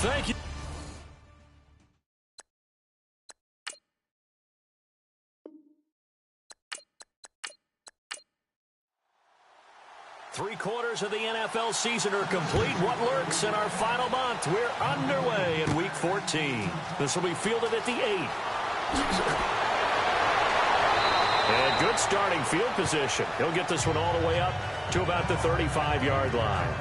Thank you. Three-quarters of the NFL season are complete. What lurks in our final month? We're underway in Week 14. This will be fielded at the 8. And good starting field position. He'll get this one all the way up to about the 35-yard line.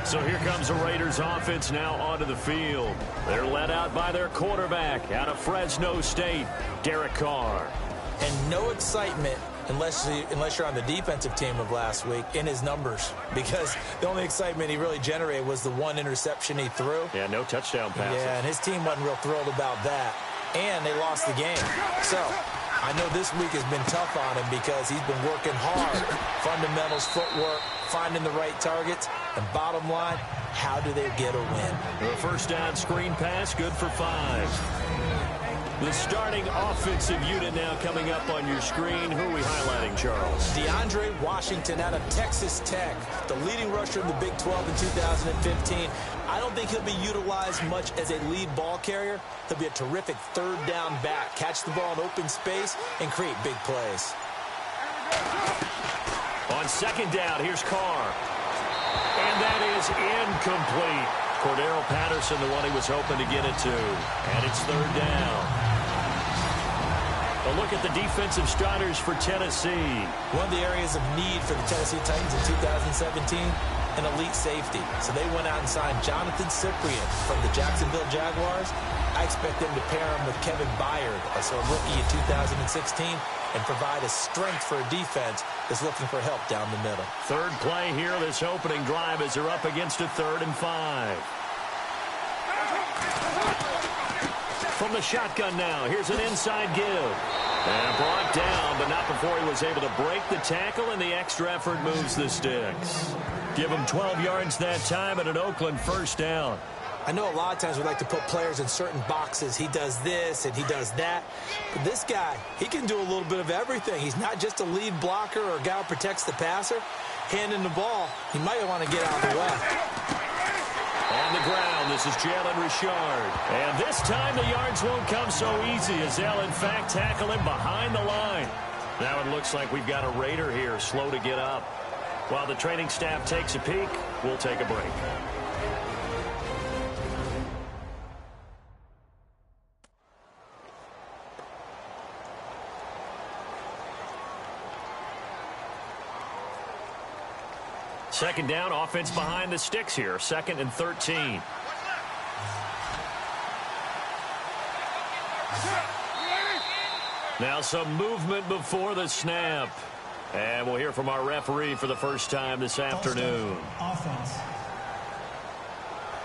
So here comes the Raiders offense now onto the field. They're led out by their quarterback out of Fresno State, Derek Carr. And no excitement unless you're on the defensive team of last week in his numbers, because the only excitement he really generated was the one interception he threw. Yeah, no touchdown passes. Yeah, and his team wasn't real thrilled about that. And they lost the game. So I know this week has been tough on him because he's been working hard. Fundamentals, footwork, finding the right targets. And bottom line, how do they get a win? The first down screen pass, good for 5. The starting offensive unit now coming up on your screen. Who are we highlighting, Charles? DeAndre Washington out of Texas Tech, the leading rusher in the Big 12 in 2015. I don't think he'll be utilized much as a lead ball carrier. He'll be a terrific third down back. Catch the ball in open space and create big plays. On second down, here's Carr. And that is incomplete. Cordero Patterson, the one he was hoping to get it to. And it's third down. A look at the defensive starters for Tennessee. One of the areas of need for the Tennessee Titans in 2017, an elite safety. So they went out and signed Jonathan Cyprien from the Jacksonville Jaguars. I expect them to pair him with Kevin Byard, so a rookie in 2016, and provide a strength for a defense that's looking for help down the middle. Third play here, this opening drive, as they're up against a 3rd and 5. From the shotgun now, here's an inside give. And brought down, but not before he was able to break the tackle, and the extra effort moves the sticks. Give him 12 yards that time and an Oakland first down. I know a lot of times we like to put players in certain boxes. He does this and he does that. But this guy, he can do a little bit of everything. He's not just a lead blocker or a guy who protects the passer. Handing the ball, he might want to get out of the way. On the ground, this is Jalen Richard. And this time the yards won't come so easy as they'll, in fact, tackle him behind the line. Now it looks like we've got a Raider here, slow to get up. While the training staff takes a peek, we'll take a break. Second down, offense behind the sticks here. 2nd and 13. Now some movement before the snap. And we'll hear from our referee for the first time this afternoon. Offense.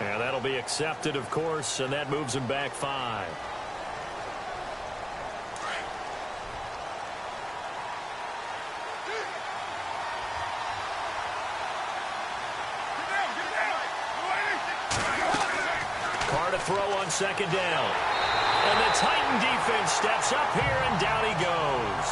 And that'll be accepted, of course, and that moves him back 5. Carr to throw on 2nd down. And the Titan defense steps up here, and down he goes.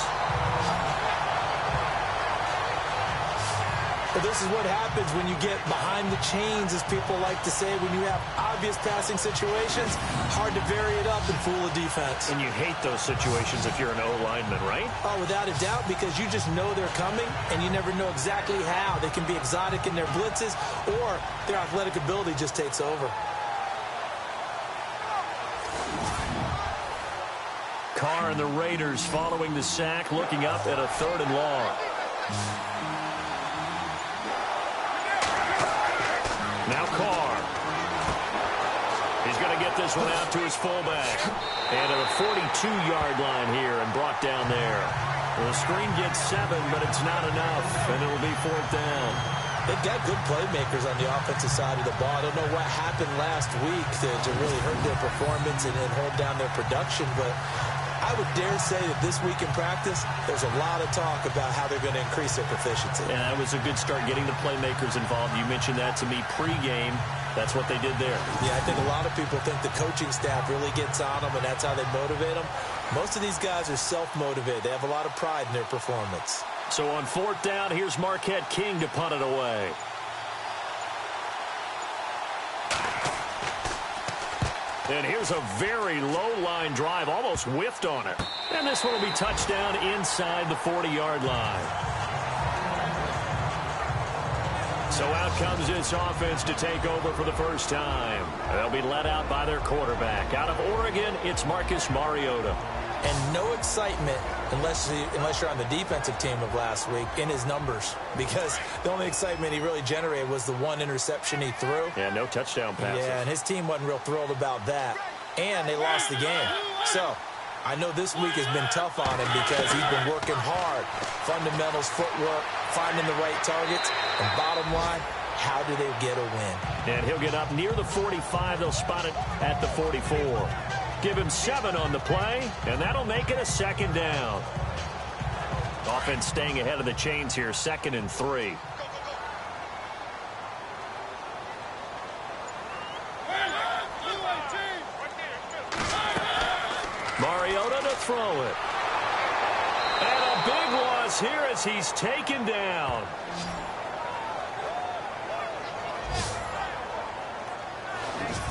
Well, this is what happens when you get behind the chains, as people like to say. When you have obvious passing situations, hard to vary it up and fool a defense. And you hate those situations if you're an O-lineman, right? Oh, without a doubt, because you just know they're coming, and you never know exactly how. They can be exotic in their blitzes, or their athletic ability just takes over. Carr and the Raiders following the sack, looking up at a 3rd and long. Now Carr. He's going to get this one out to his fullback. And to the 42-yard line here and brought down there. The screen gets 7, but it's not enough, and it'll be 4th down. They've got good playmakers on the offensive side of the ball. I don't know what happened last week to really hurt their performance and hold down their production, but I would dare say that this week in practice, there's a lot of talk about how they're going to increase their proficiency. And that was a good start, getting the playmakers involved. You mentioned that to me pregame. That's what they did there. Yeah, I think a lot of people think the coaching staff really gets on them, and that's how they motivate them. Most of these guys are self-motivated. They have a lot of pride in their performance. So on 4th down, here's Marquette King to punt it away. And here's a very low-line drive, almost whiffed on it. And this one will be touchdown inside the 40-yard line. So out comes this offense to take over for the first time. They'll be led out by their quarterback. Out of Oregon, it's Marcus Mariota. And no excitement unless you're on the defensive team of last week in his numbers, because the only excitement he really generated was the one interception he threw. Yeah, no touchdown passes. Yeah, and his team wasn't real thrilled about that. And they lost the game. So I know this week has been tough on him because he's been working hard. Fundamentals, footwork, finding the right targets. And bottom line, how do they get a win? And he'll get up near the 45. They'll spot it at the 44. Give him 7 on the play, and that'll make it a 2nd down. Offense staying ahead of the chains here, 2nd and 3. Mariota to throw it. And a big loss here as he's taken down.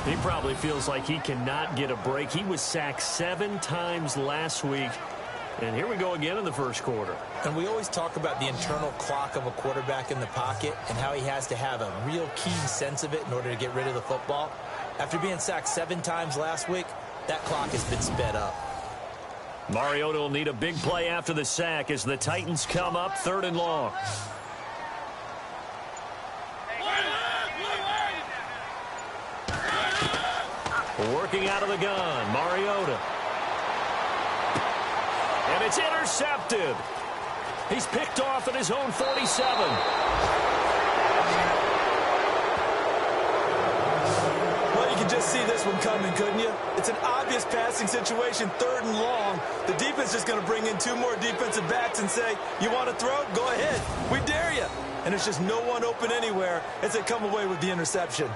He probably feels like he cannot get a break. He was sacked 7 times last week. And here we go again in the first quarter. And we always talk about the internal clock of a quarterback in the pocket and how he has to have a real keen sense of it in order to get rid of the football. After being sacked 7 times last week, that clock has been sped up. Mariota will need a big play after the sack as the Titans come up 3rd and long. Working out of the gun, Mariota. And it's intercepted. He's picked off at his own 47. Well, you can just see this one coming, couldn't you? It's an obvious passing situation, 3rd and long. The defense is going to bring in 2 more defensive backs and say, you want to throw? Go ahead. We dare you. And there's just no one open anywhere as they come away with the interception.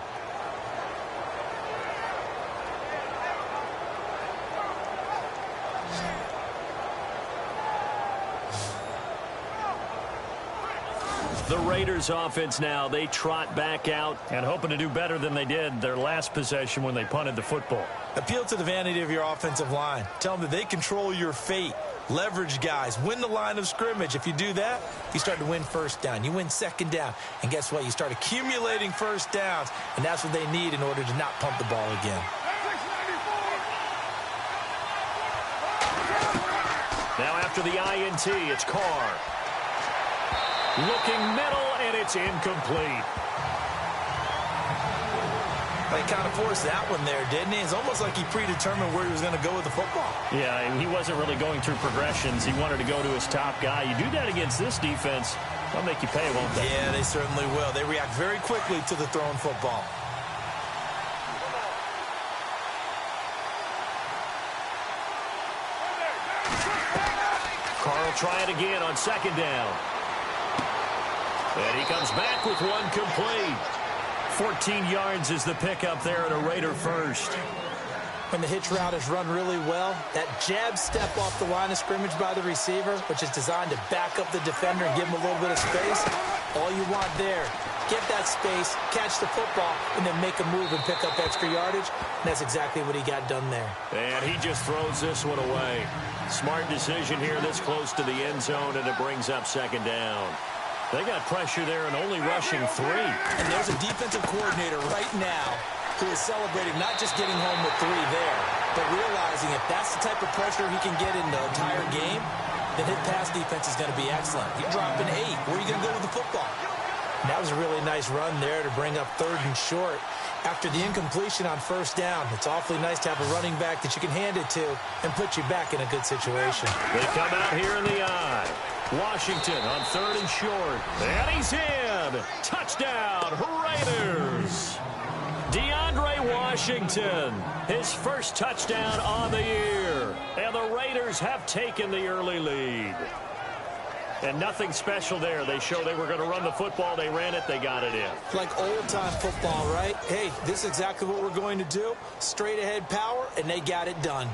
The Raiders offense now, they trot back out and hoping to do better than they did their last possession when they punted the football. Appeal to the vanity of your offensive line. Tell them that they control your fate. Leverage guys. Win the line of scrimmage. If you do that, you start to win 1st down. You win 2nd down. And guess what? You start accumulating 1st downs. And that's what they need in order to not punt the ball again. Now after the INT, it's Carr. Looking middle, and it's incomplete. He kind of forced that one there, didn't he? It's almost like he predetermined where he was going to go with the football. Yeah, he wasn't really going through progressions. He wanted to go to his top guy. You do that against this defense, they'll make you pay, won't they? Yeah, they certainly will. They react very quickly to the thrown football. Carl try it again on second down. And he comes back with one complete. 14 yards is the pickup there at a Raider first. When the hitch route is run really well, that jab step off the line of scrimmage by the receiver, which is designed to back up the defender and give him a little bit of space, all you want there, get that space, catch the football, and then make a move and pick up extra yardage. And that's exactly what he got done there. And he just throws this one away. Smart decision here this close to the end zone, and it brings up second down. They got pressure there and only rushing 3. And there's a defensive coordinator right now who is celebrating not just getting home with 3 there, but realizing if that's the type of pressure he can get in the entire game, then his pass defense is going to be excellent. You're dropping 8. Where are you going to go with the football? And that was a really nice run there to bring up 3rd and short. After the incompletion on first down, it's awfully nice to have a running back that you can hand it to and put you back in a good situation. They come out here in the eye. Washington on 3rd and short. And he's in. Touchdown, Raiders. DeAndre Washington, his first touchdown on the year. And the Raiders have taken the early lead. And nothing special there. They showed they were going to run the football. They ran it. They got it in. Like old-time football, right? Hey, this is exactly what we're going to do. Straight-ahead power, and they got it done.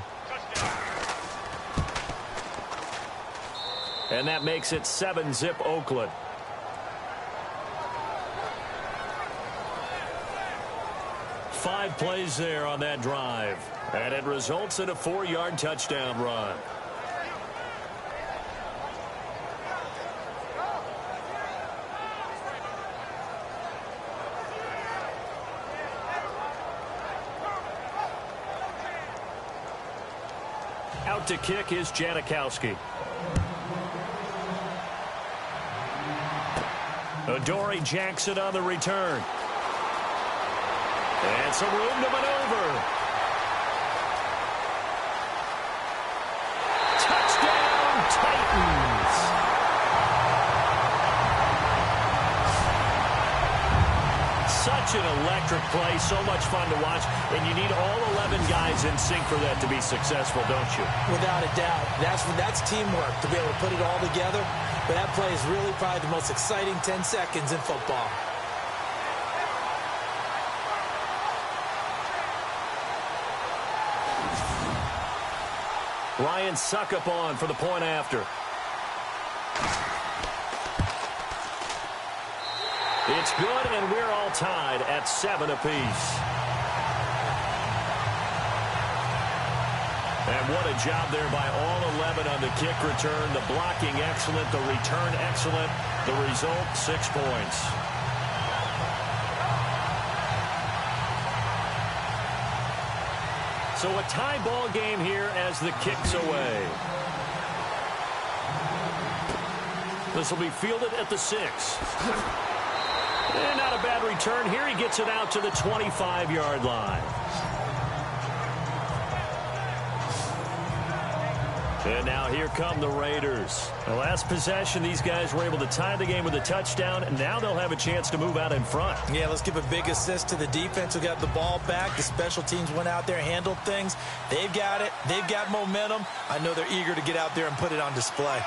And that makes it 7-zip Oakland. Five plays there on that drive. And it results in a 4-yard touchdown run. Out to kick is Janikowski. Adoree Jackson on the return. And some room to maneuver. Touchdown, Titans. Such an electric play, so much fun to watch, and you need all 11 guys in sync for that to be successful, don't you? Without a doubt. That's teamwork, to be able to put it all together. But that play is really probably the most exciting 10 seconds in football. Ryan Suckup on for the point after. It's good, and we're all tied at 7 apiece. And what a job there by all 11 on the kick return. The blocking excellent, the return excellent. The result, 6 points. So a tie ball game here as the kick's away. This will be fielded at the 6. And not a bad return here. He gets it out to the 25-yard line. And now here come the Raiders. The last possession, these guys were able to tie the game with a touchdown, and now they'll have a chance to move out in front. Yeah, let's give a big assist to the defense who got the ball back. The special teams went out there, handled things. They've got it. They've got momentum. I know they're eager to get out there and put it on display.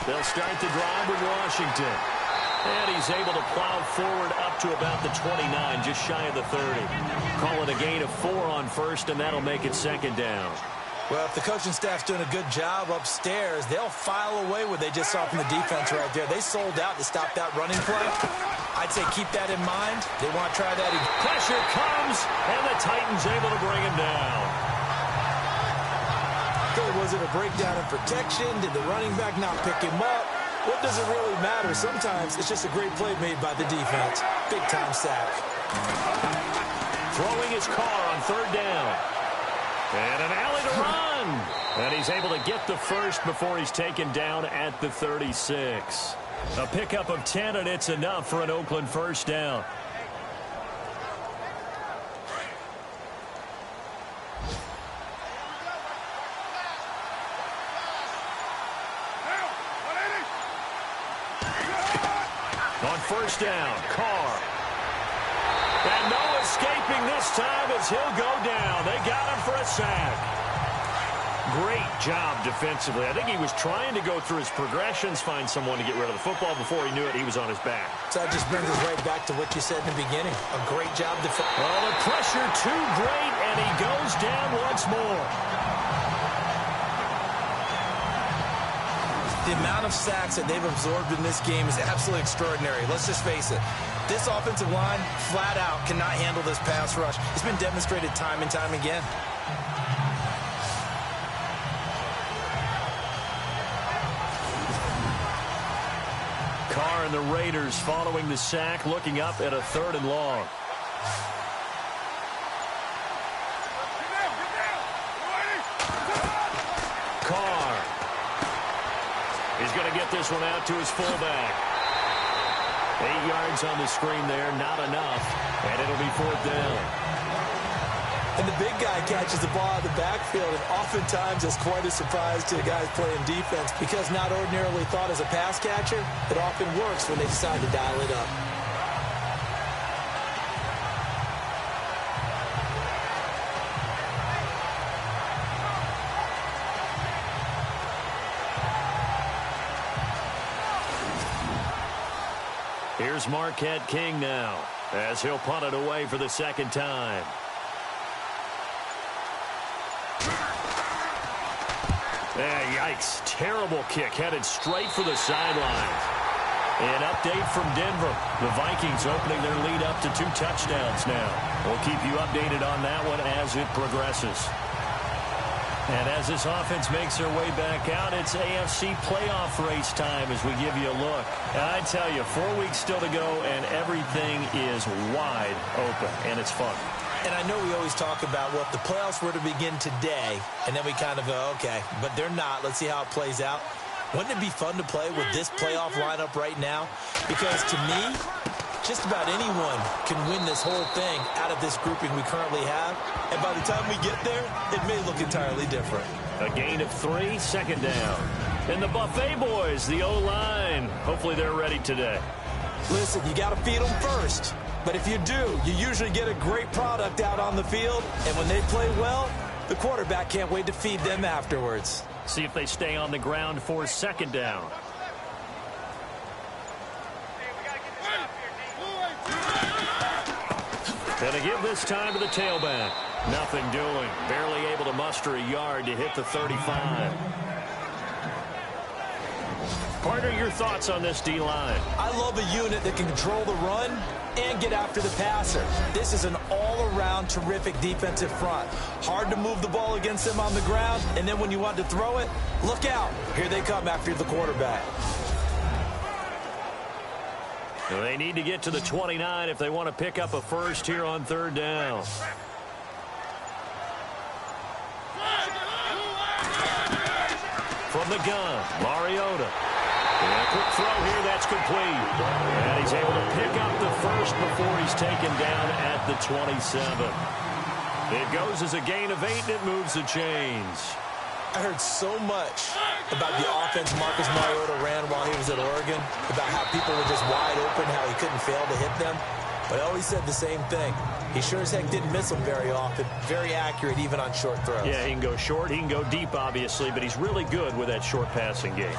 They'll start the drive with Washington. And he's able to plow forward up to about the 29, just shy of the 30. Call it a gain of 4 on first, and that'll make it second down. Well, if the coaching staff's doing a good job upstairs, they'll file away what they just saw from the defense right there. They sold out to stop that running play. I'd say keep that in mind. They want to try that again. Pressure comes, and the Titans able to bring him down. Was it a breakdown in protection? Did the running back not pick him up? What does it really matter? Sometimes it's just a great play made by the defense. Big-time sack. Throwing his car on 3rd down. And an alley to run. And he's able to get the first before he's taken down at the 36. A pickup of 10, and it's enough for an Oakland first down. On first down, Carr. And no escaping this time as he'll go down. They got him for a sack. Great job defensively. I think he was trying to go through his progressions, find someone to get rid of the football. Before he knew it, he was on his back. So that just brings us right back to what you said in the beginning. A great job defensively. Well, the pressure too great, and he goes down once more. The amount of sacks that they've absorbed in this game is absolutely extraordinary. Let's just face it. This offensive line, flat out, cannot handle this pass rush. It's been demonstrated time and time again. Carr and the Raiders following the sack, looking up at a 3rd and long. Carr. He's going to get this one out to his fullback. 8 yards on the screen there, not enough, and it'll be 4th down. And the big guy catches the ball out of the backfield, and oftentimes it's quite a surprise to the guys playing defense because not ordinarily thought as a pass catcher, it often works when they decide to dial it up. Here's Marquette King now as he'll punt it away for the 2nd time. Yikes. Terrible kick headed straight for the sidelines. An update from Denver. The Vikings opening their lead up to 2 touchdowns now. We'll keep you updated on that one as it progresses. And as this offense makes their way back out, it's AFC playoff race time as we give you a look. And I tell you, 4 weeks still to go, and everything is wide open, and it's fun. And I know we always talk about, well, if the playoffs were to begin today, and then we kind of go, okay, but they're not. Let's see how it plays out. Wouldn't it be fun to play with this playoff lineup right now? Because to me, just about anyone can win this whole thing out of this grouping we currently have. And by the time we get there, it may look entirely different. A gain of 3, 2nd down. And the Buffet boys, the O-line, hopefully they're ready today. Listen, you got to feed them first. But if you do, you usually get a great product out on the field. And when they play well, the quarterback can't wait to feed them afterwards. See if they stay on the ground for 2nd down. And to give this time to the tailback. Nothing doing. Barely able to muster a yard to hit the 35. Partner, your thoughts on this D-line? I love a unit that can control the run and get after the passer. This is an all-around terrific defensive front. Hard to move the ball against them on the ground, and then when you want to throw it, look out. Here they come after the quarterback. They need to get to the 29 if they want to pick up a first here on 3rd down. From the gun, Mariota. And a quick throw here, that's complete. And he's able to pick up the first before he's taken down at the 27. It goes as a gain of 8, and it moves the chains. I heard so much about the offense Marcus Mariota ran while he was at Oregon, about how people were just wide open, how he couldn't fail to hit them. But I always said the same thing. He sure as heck didn't miss them very often. Very accurate even on short throws. Yeah, he can go short, he can go deep, obviously, but he's really good with that short passing game.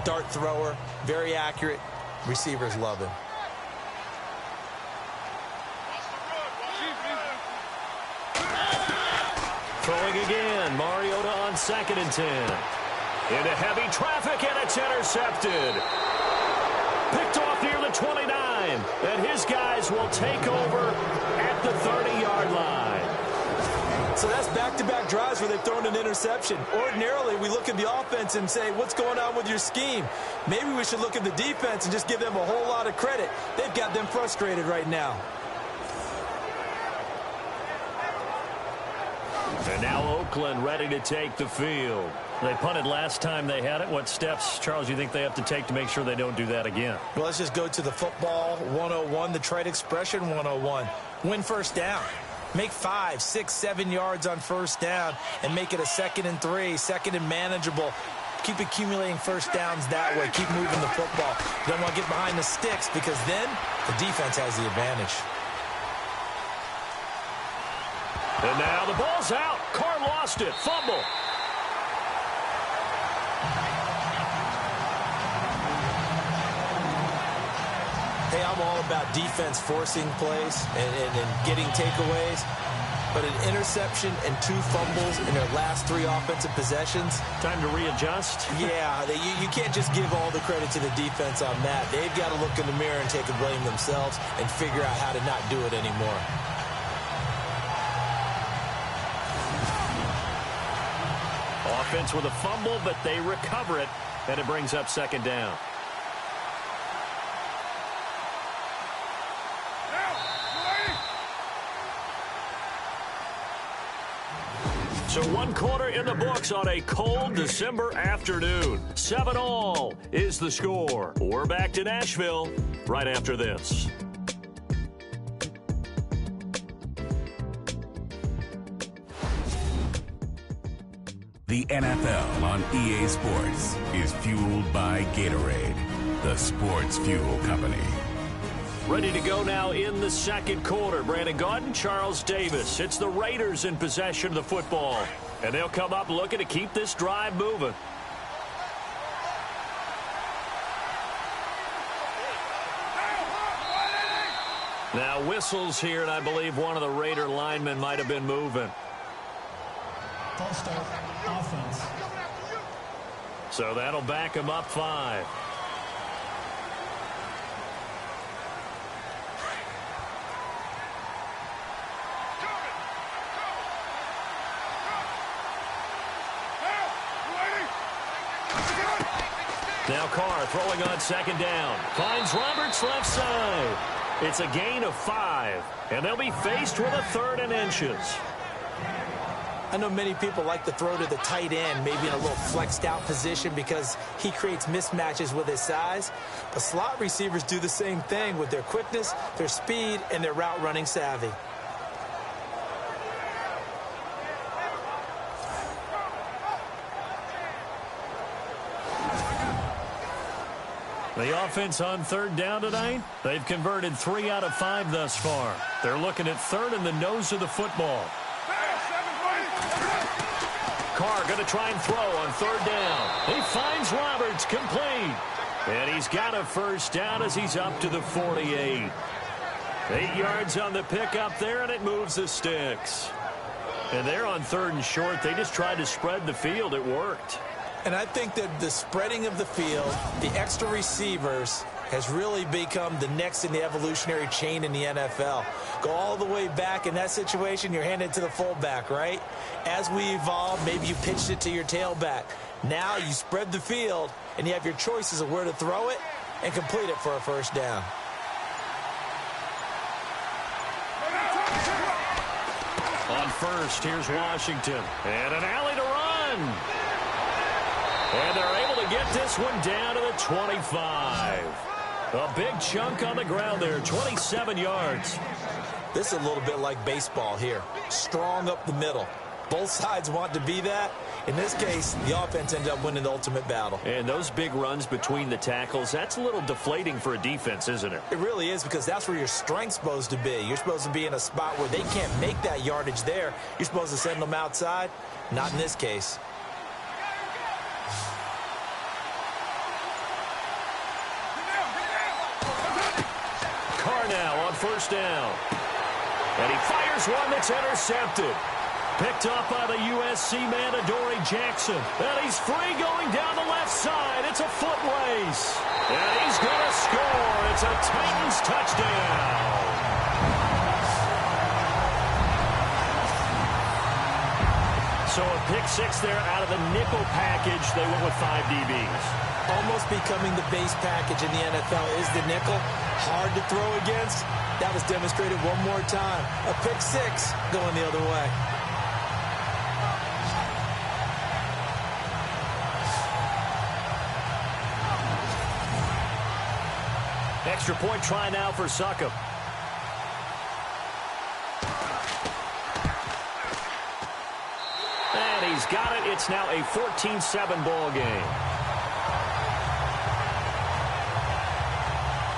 Dart thrower, very accurate. Receivers love him. Throwing again, Mariota on 2nd and 10. Into heavy traffic, and it's intercepted. Picked off near the 29, and his guys will take over at the 30-yard line. So that's back-to-back drives where they've thrown an interception. Ordinarily, we look at the offense and say, what's going on with your scheme? Maybe we should look at the defense and just give them a whole lot of credit. They've got them frustrated right now. And now Oakland ready to take the field. They punted last time they had it. What steps, Charles, you think they have to take to make sure they don't do that again? Well, let's just go to the football 101, the trade expression 101. Win first down. Make 5, 6, 7 yards on first down and make it a 2nd and 3, 2nd and manageable. Keep accumulating first downs that way. Keep moving the football. You don't want to get behind the sticks because then the defense has the advantage. And now the ball's out. Carr lost it. Fumble. Hey, I'm all about defense forcing plays and getting takeaways. But an interception and 2 fumbles in their last 3 offensive possessions. Time to readjust? Yeah, you can't just give all the credit to the defense on that. They've got to look in the mirror and take the blame themselves and figure out how to not do it anymore. Offense with a fumble, but they recover it, and it brings up 2nd down. So 1 quarter in the books on a cold December afternoon. 7-all is the score. We're back to Nashville right after this. The NFL on EA Sports is fueled by Gatorade, the sports fuel company. Ready to go now in the 2nd quarter. Brandon Gaudin, Charles Davis. It's the Raiders in possession of the football. And they'll come up looking to keep this drive moving. Now whistles here, and I believe one of the Raider linemen might have been moving. False start, offense. So that'll back him up 5. Now Carr throwing on 2nd down. Finds Roberts left side. It's a gain of 5. And they'll be faced with a 3rd and inches. I know many people like to throw to the tight end, maybe in a little flexed out position because he creates mismatches with his size. But slot receivers do the same thing with their quickness, their speed, and their route running savvy. The offense on 3rd down tonight, they've converted 3 out of 5 thus far. They're looking at 3rd in the nose of the football. Carr going to try and throw on 3rd down. He finds Roberts complete. And he's got a first down as he's up to the 48. 8 yards on the pickup there, and it moves the sticks. And they're on 3rd and short. They just tried to spread the field. It worked. And I think that the spreading of the field, the extra receivers, has really become the next in the evolutionary chain in the NFL. Go all the way back in that situation, you're handed to the fullback, right? As we evolve, maybe you pitched it to your tailback. Now you spread the field, and you have your choices of where to throw it and complete it for a first down. On 1st, here's Washington. And an alley to run. And they're able to get this one down to the 25. A big chunk on the ground there, 27 yards. This is a little bit like baseball here. Strong up the middle. Both sides want to be that. In this case, the offense ended up winning the ultimate battle. And those big runs between the tackles, that's a little deflating for a defense, isn't it? It really is, because that's where your strength's supposed to be. You're supposed to be in a spot where they can't make that yardage there. You're supposed to send them outside. Not in this case. Carr now on 1st down. And he fires one that's intercepted. Picked up by the USC man, Adoree Jackson. And he's free going down the left side. It's a foot race. And he's going to score. It's a Titans touchdown. So a pick 6 there out of the nickel package. They went with 5 DBs. Almost becoming the base package in the NFL is the nickel. Hard to throw against. That was demonstrated one more time. A pick 6 going the other way. Extra point try now for Succop. And he's got it. It's now a 14-7 ball game.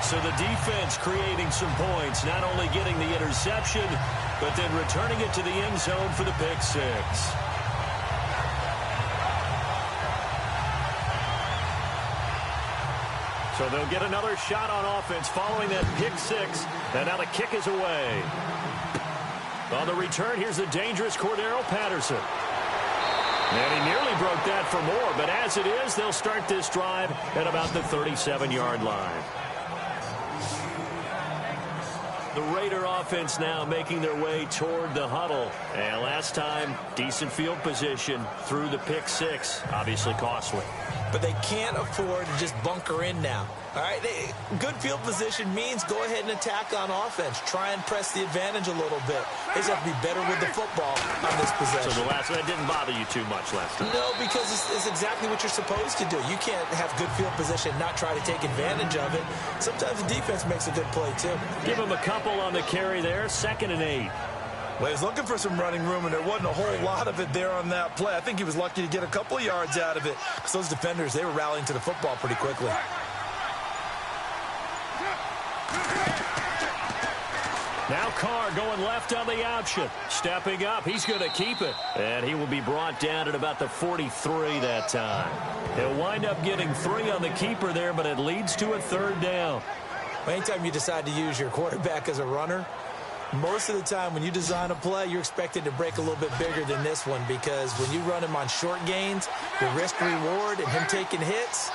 So the defense creating some points, not only getting the interception, but then returning it to the end zone for the pick six. So they'll get another shot on offense following that pick six. And now the kick is away. On the return, here's the dangerous Cordero Patterson. And he nearly broke that for more, but as it is, they'll start this drive at about the 37-yard line. The Raider offense now making their way toward the huddle. And last time, decent field position through the pick six. Obviously costly. But they can't afford to just bunker in now. All right, good field position means go ahead and attack on offense. Try and press the advantage a little bit. They just have to be better with the football on this possession. So the last one didn't bother you too much last time? No, because it's exactly what you're supposed to do. You can't have good field position and not try to take advantage of it. Sometimes the defense makes a good play, too. Give him a couple on the carry there, 2nd and 8. Well, he was looking for some running room, and there wasn't a whole lot of it there on that play. I think he was lucky to get a couple of yards out of it, because those defenders, they were rallying to the football pretty quickly. Now Carr going left on the option. Stepping up, he's going to keep it. And he will be brought down at about the 43 that time. He'll wind up getting 3 on the keeper there, but it leads to a 3rd down. Anytime you decide to use your quarterback as a runner, most of the time when you design a play, you're expected to break a little bit bigger than this one, because when you run him on short gains, the risk-reward and him taking hits,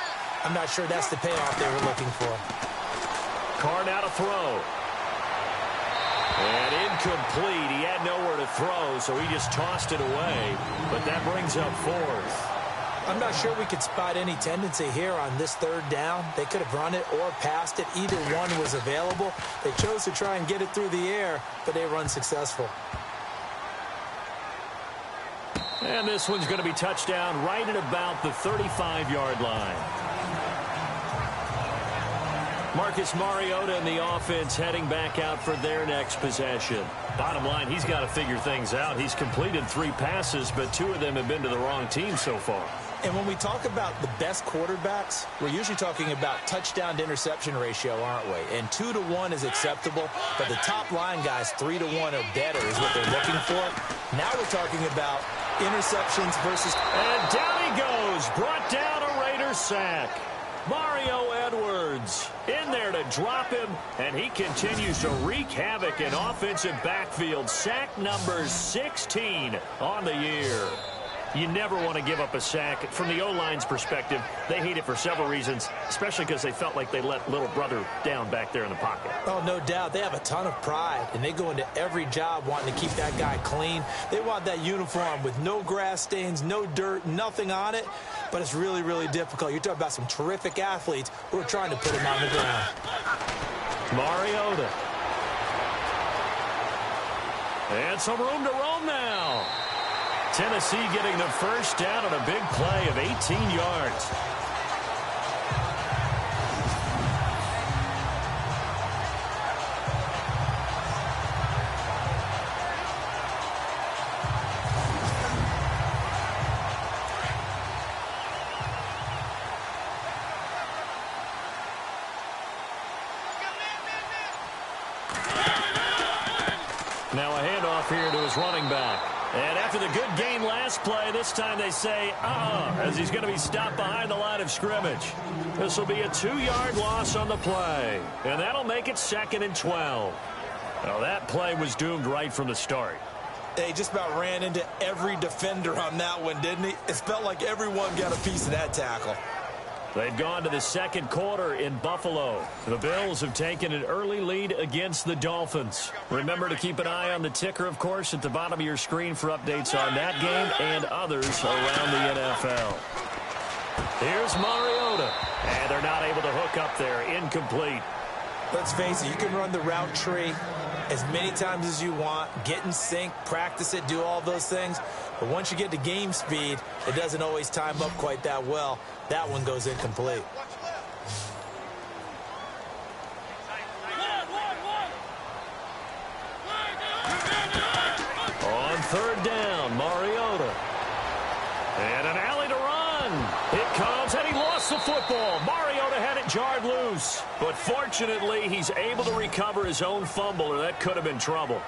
I'm not sure that's the payoff they were looking for. Carr now to throw. And incomplete. He had nowhere to throw, so he just tossed it away. But that brings up 4th. I'm not sure we could spot any tendency here on this 3rd down. They could have run it or passed it. Either one was available. They chose to try and get it through the air, but they were unsuccessful. And this one's going to be touchdown right at about the 35-yard line. Marcus Mariota and the offense heading back out for their next possession. Bottom line, he's got to figure things out. He's completed 3 passes, but 2 of them have been to the wrong team so far. And when we talk about the best quarterbacks, we're usually talking about touchdown to interception ratio, aren't we? And 2 to 1 is acceptable, but the top line guys, 3 to 1 or better is what they're looking for. Now we're talking about interceptions versus... And down he goes, brought down a Raider sack. Mario Edwards in there to drop him, and he continues to wreak havoc in offensive backfield. Sack number 16 on the year. You never want to give up a sack. From the O-line's perspective, they hate it for several reasons, especially because they felt like they let little brother down back there in the pocket. Oh, no doubt. They have a ton of pride, and they go into every job wanting to keep that guy clean. They want that uniform with no grass stains, no dirt, nothing on it, but it's really, really difficult. You're talking about some terrific athletes who are trying to put him on the ground. Mariota. And some room to roam now. Tennessee getting the first down on a big play of 18 yards. Now a handoff here to his running back. And after the good gain last play, this time they say, as he's going to be stopped behind the line of scrimmage. This will be a 2-yard loss on the play. And that'll make it 2nd and 12. Well, that play was doomed right from the start. They just about ran into every defender on that one, didn't he? It felt like everyone got a piece of that tackle. They've gone to the 2nd quarter in Buffalo. The Bills have taken an early lead against the Dolphins. Remember to keep an eye on the ticker, of course, at the bottom of your screen for updates on that game and others around the NFL. Here's Mariota. And they're not able to hook up there. Incomplete. Let's face it, you can run the route tree as many times as you want, get in sync, practice it, do all those things. But once you get to game speed, it doesn't always time up quite that well. That one goes incomplete. football. Mariota had it jarred loose. But fortunately, he's able to recover his own fumble, or that could have been trouble.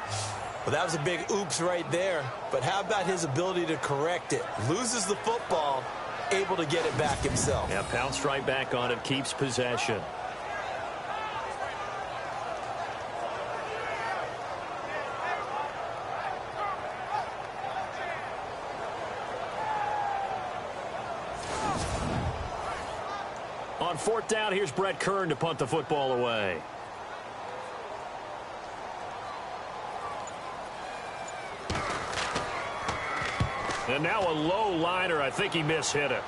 Well, that was a big oops right there. But how about his ability to correct it? Loses the football, able to get it back himself. Yeah, pounced right back on it, keeps possession. On fourth down, here's Brett Kern to punt the football away. And now a low liner. I think he mishit it.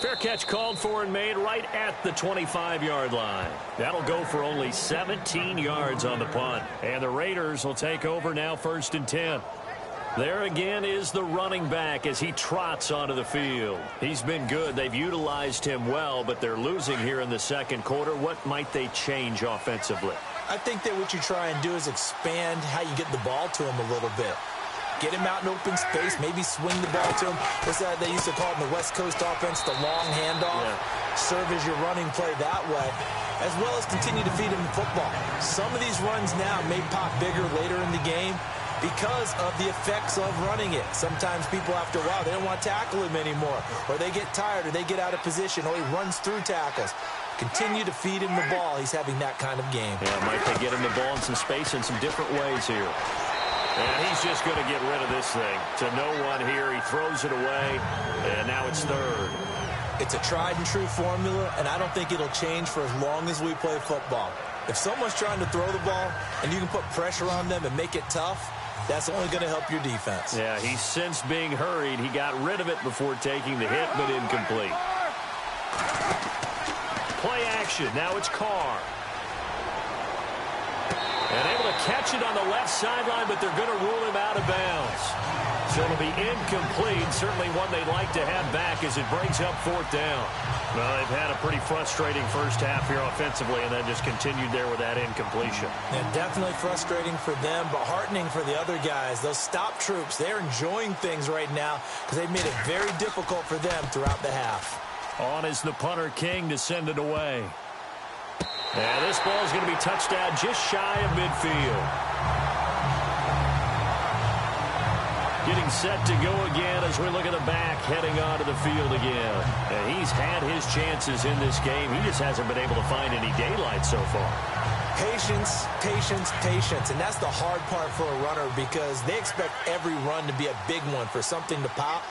Fair catch called for and made right at the 25-yard line. That'll go for only 17 yards on the punt. And the Raiders will take over now, 1st and 10. There again is the running back as he trots onto the field. He's been good. They've utilized him well, but they're losing here in the second quarter. What might they change offensively? I think that what you try and do is expand how you get the ball to him a little bit. Get him out in open space, maybe swing the ball to him. What's that they used to call it in the West Coast offense, the long handoff? Yeah. Serve as your running play that way, as well as continue to feed him the football. Some of these runs now may pop bigger later in the game because of the effects of running it. Sometimes people, after a while, they don't want to tackle him anymore, or they get tired, or they get out of position, or he runs through tackles. Continue to feed him the ball. He's having that kind of game. Yeah, might they get him the ball in some space in some different ways here. And he's just going to get rid of this thing. To no one here. He throws it away, and now it's third. It's a tried-and-true formula, and I don't think it'll change for as long as we play football. If someone's trying to throw the ball and you can put pressure on them and make it tough, that's only going to help your defense. Yeah, he's since being hurried. He got rid of it before taking the hit, but incomplete. Play action. Now it's Carr. And able to catch it on the left sideline, but they're going to rule him out of bounds. So it'll be incomplete. Certainly one they'd like to have back as it brings up 4th down. Well, they've had a pretty frustrating first half here offensively, and then just continued there with that incompletion. Yeah, definitely frustrating for them, but heartening for the other guys. Those stop troops, they're enjoying things right now because they've made it very difficult for them throughout the half. On is the punter, King, to send it away. And this ball is going to be touched down just shy of midfield. Getting set to go again as we look at the back heading onto the field again. And he's had his chances in this game. He just hasn't been able to find any daylight so far. Patience, patience, patience. And that's the hard part for a runner because they expect every run to be a big one for something to pop.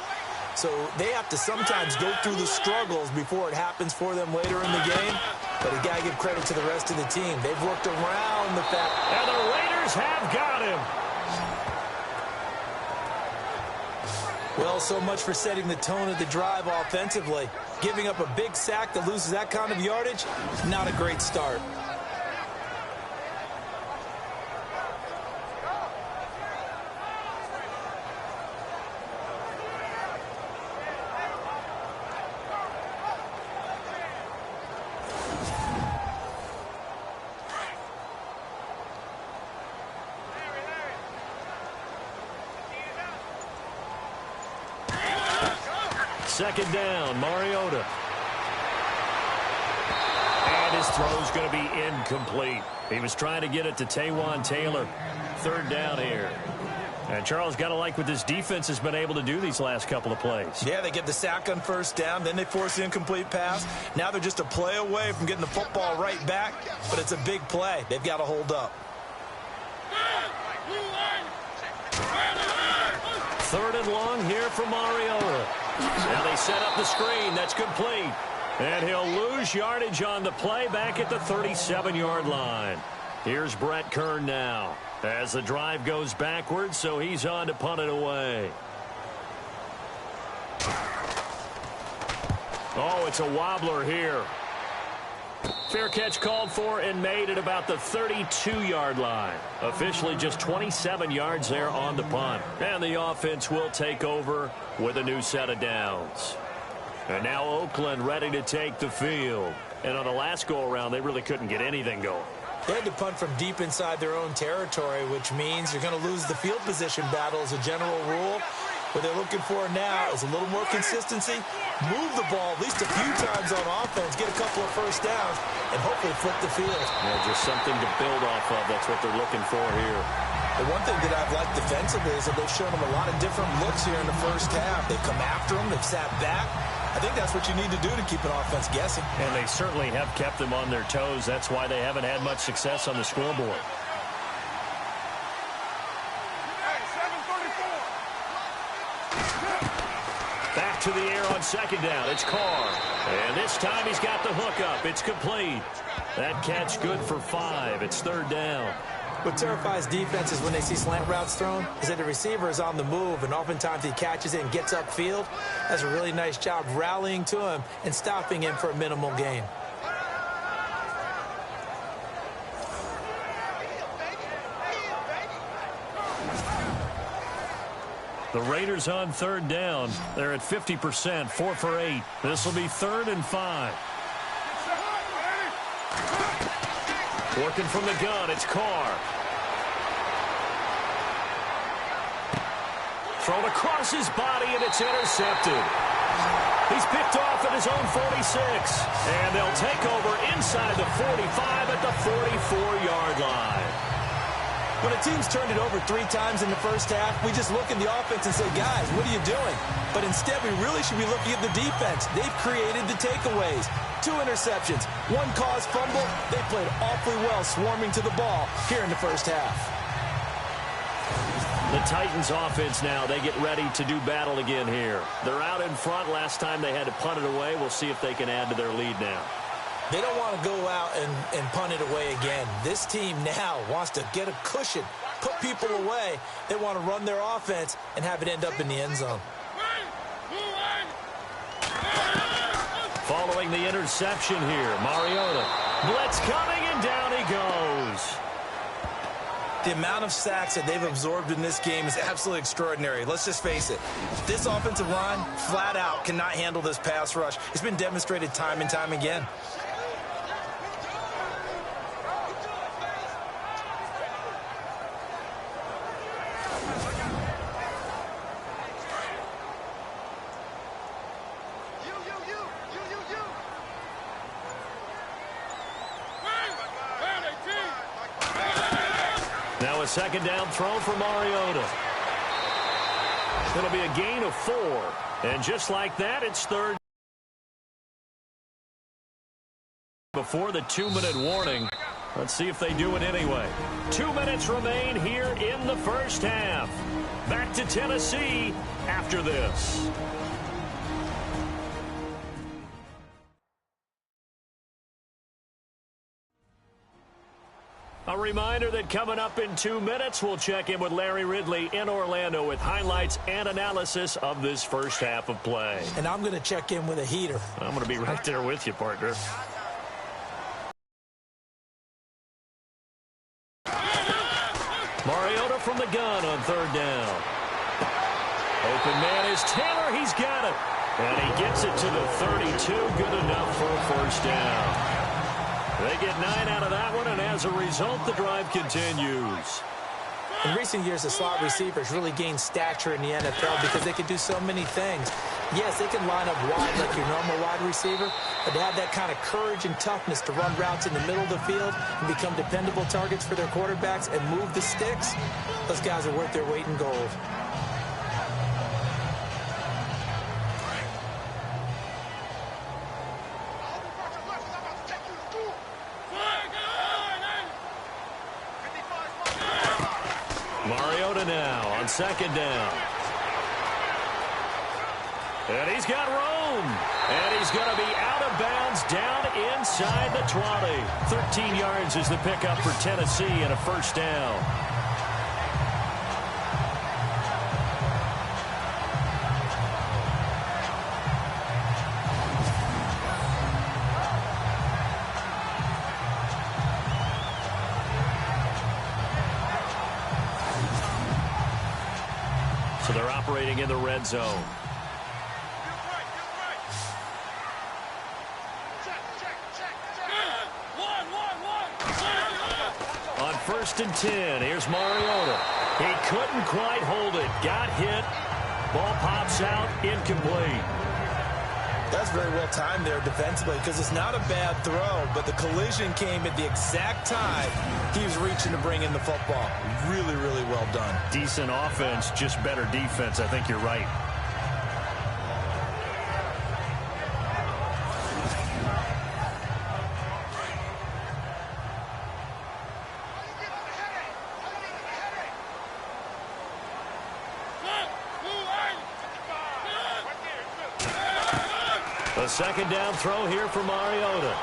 So they have to sometimes go through the struggles before it happens for them later in the game. But you got to give credit to the rest of the team. They've worked around the fact. And the Raiders have got him. Well, so much for setting the tone of the drive offensively. Giving up a big sack that loses that kind of yardage, not a great start. Second down, Mariota. And his throw's going to be incomplete. He was trying to get it to Taywan Taylor. 3rd down here. And Charles, got to like what this defense has been able to do these last couple of plays. Yeah, they get the sack on 1st down, then they force the incomplete pass. Now they're just a play away from getting the football right back, but it's a big play. They've got to hold up. 3rd and long here for Mariota. Now they set up the screen. That's complete. And he'll lose yardage on the play back at the 37-yard line. Here's Brett Kern now as the drive goes backwards, so he's on to punt it away. Oh, it's a wobbler here. Fair catch called for and made at about the 32-yard line. Officially just 27 yards there on the punt. And the offense will take over with a new set of downs. And now Oakland ready to take the field. And on the last go-around, they really couldn't get anything going. They had to punt from deep inside their own territory, which means you're going to lose the field position battle as a general rule. What they're looking for now is a little more consistency, move the ball at least a few times on offense, get a couple of first downs, and hopefully flip the field. Yeah, just something to build off of. That's what they're looking for here. The one thing that I've liked defensively is that they've shown them a lot of different looks here in the first half. They've come after them. They've sat back. I think that's what you need to do to keep an offense guessing. And they certainly have kept them on their toes. That's why they haven't had much success on the scoreboard. Back to the air on second down. It's Carr. And this time he's got the hook up. It's complete. That catch good for 5. It's third down. What terrifies defenses when they see slant routes thrown is that the receiver is on the move, and oftentimes he catches it and gets upfield. That's a really nice job rallying to him and stopping him for a minimal gain. The Raiders on third down. They're at 50%, 4 for 8. This will be 3rd and 5. Working from the gun, it's Carr. Thrown across his body, and it's intercepted. He's picked off at his own 46. And they'll take over inside the 45 at the 44-yard line. When a team's turned it over 3 times in the first half, we just look at the offense and say, guys, what are you doing? But instead, we really should be looking at the defense. They've created the takeaways. 2 interceptions, 1 caused fumble. They played awfully well swarming to the ball here in the first half. The Titans offense now, they get ready to do battle again here. They're out in front. Last time they had to punt it away. We'll see if they can add to their lead now. They don't want to go out and punt it away again. This team now wants to get a cushion, put people away. They want to run their offense and have it end up in the end zone. Following the interception here, Mariota. Blitz coming, and down he goes. The amount of sacks that they've absorbed in this game is absolutely extraordinary. Let's just face it. This offensive line, flat out, cannot handle this pass rush. It's been demonstrated time and time again. Now a second down throw for Mariota. It'll be a gain of 4. And just like that, it's third. Before the 2-minute warning. Let's see if they do it anyway. 2 minutes remain here in the first half. Back to Tennessee after this. A reminder that coming up in 2 minutes, we'll check in with Larry Ridley in Orlando with highlights and analysis of this first half of play. And I'm going to check in with a heater. I'm going to be right there with you, partner. Mariota from the gun on third down. Open man is Taylor. He's got it. And he gets it to the 32. Good enough for a first down. They get 9 out of that one, and as a result, the drive continues. In recent years, the slot receivers really gained stature in the NFL because they can do so many things. Yes, they can line up wide like your normal wide receiver, but to have that kind of courage and toughness to run routes in the middle of the field and become dependable targets for their quarterbacks and move the sticks, those guys are worth their weight in gold. Mariota now on second down. And he's got room. And he's going to be out of bounds down inside the 20. 13 yards is the pickup for Tennessee and a first down. So they're operating in the red zone. On 1st and 10, here's Mariota. He couldn't quite hold it. Got hit, Ball pops out, incomplete. That's very well timed there defensively because it's not a bad throw, but the collision came at the exact time he was reaching to bring in the football. Really, really well done. Decent offense, just better defense. I think you're right. A second down throw here for Mariota.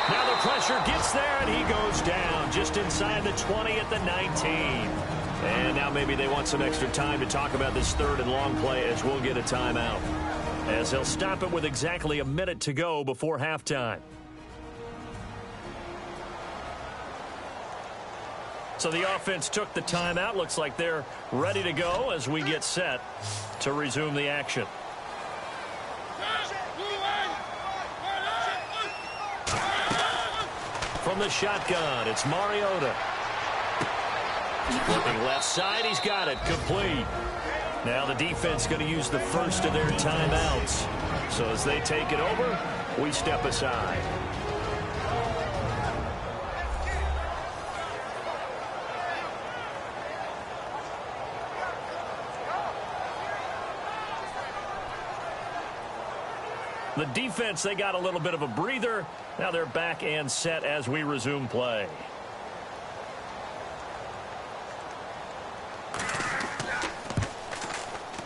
Now the pressure gets there, and he goes down just inside the 20 at the 19. And now maybe they want some extra time to talk about this third and long play as we'll get a timeout. As they'll stop it with exactly a minute to go before halftime. So the offense took the timeout. Looks like they're ready to go as we get set to resume the action. From the shotgun, it's Mariota. Flipping left side, he's got it, complete. Now the defense going to use the first of their timeouts. So as they take it over, we step aside. The defense, they got a little bit of a breather. Now they're back and set as we resume play.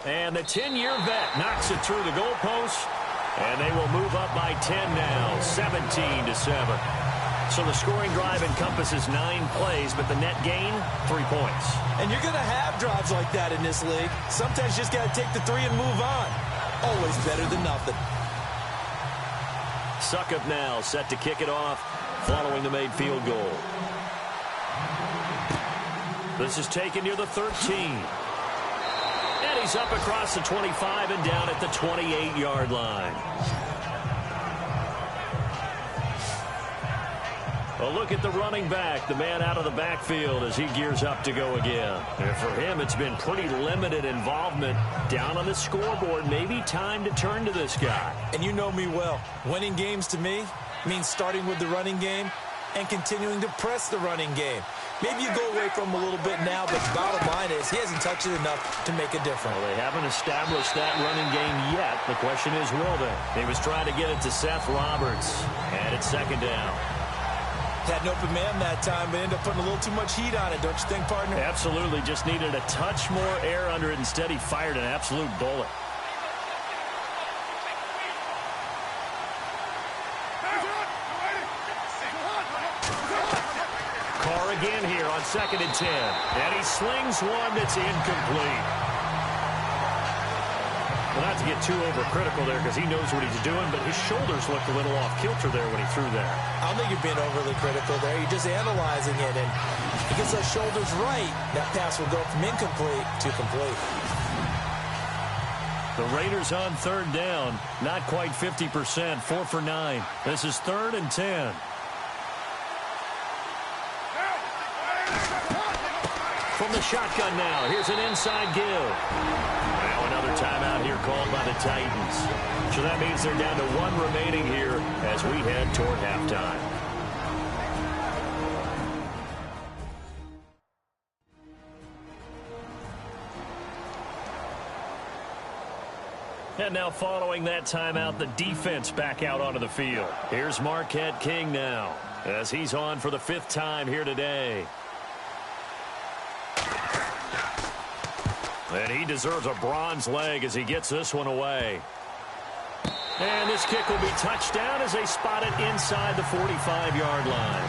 And the 10-year vet knocks it through the goalpost. And they will move up by 10 now, 17-7. So the scoring drive encompasses 9 plays, but the net gain, 3 points. And you're going to have drives like that in this league. Sometimes you just got to take the 3 and move on. Always better than nothing. Suckup now, set to kick it off following the made field goal. This is taken near the 13. And he's up across the 25 and down at the 28-yard line. A look at the running back, the man out of the backfield as he gears up to go again. And for him, it's been pretty limited involvement down on the scoreboard. Maybe time to turn to this guy. And you know me well. Winning games to me means starting with the running game and continuing to press the running game. Maybe you go away from him a little bit now, but the bottom line is he hasn't touched it enough to make a difference. Well, they haven't established that running game yet. The question is, will they? He was trying to get it to Seth Roberts, and it's second down. Had an open man that time, but ended up putting a little too much heat on it, don't you think, partner? Absolutely. Just needed a touch more air under it. Instead, he fired an absolute bullet. Carr again here on 2nd and 10. And he slings one that's incomplete. Well, not to get too overcritical there because he knows what he's doing, but his shoulders looked a little off kilter there when he threw that. I don't think you're being overly critical there. You're just analyzing it, and if he gets those shoulders right, that pass will go from incomplete to complete. The Raiders on third down, not quite 50%, 4 for 9. This is 3rd and 10. From the shotgun now, here's an inside give. Now another timeout here called by the Titans. So that means they're down to 1 remaining here as we head toward halftime. And now following that timeout, the defense back out onto the field. Here's Marquette King now as he's on for the 5th time here today. And he deserves a bronze leg as he gets this one away. And this kick will be touched down as they spot it inside the 45-yard line.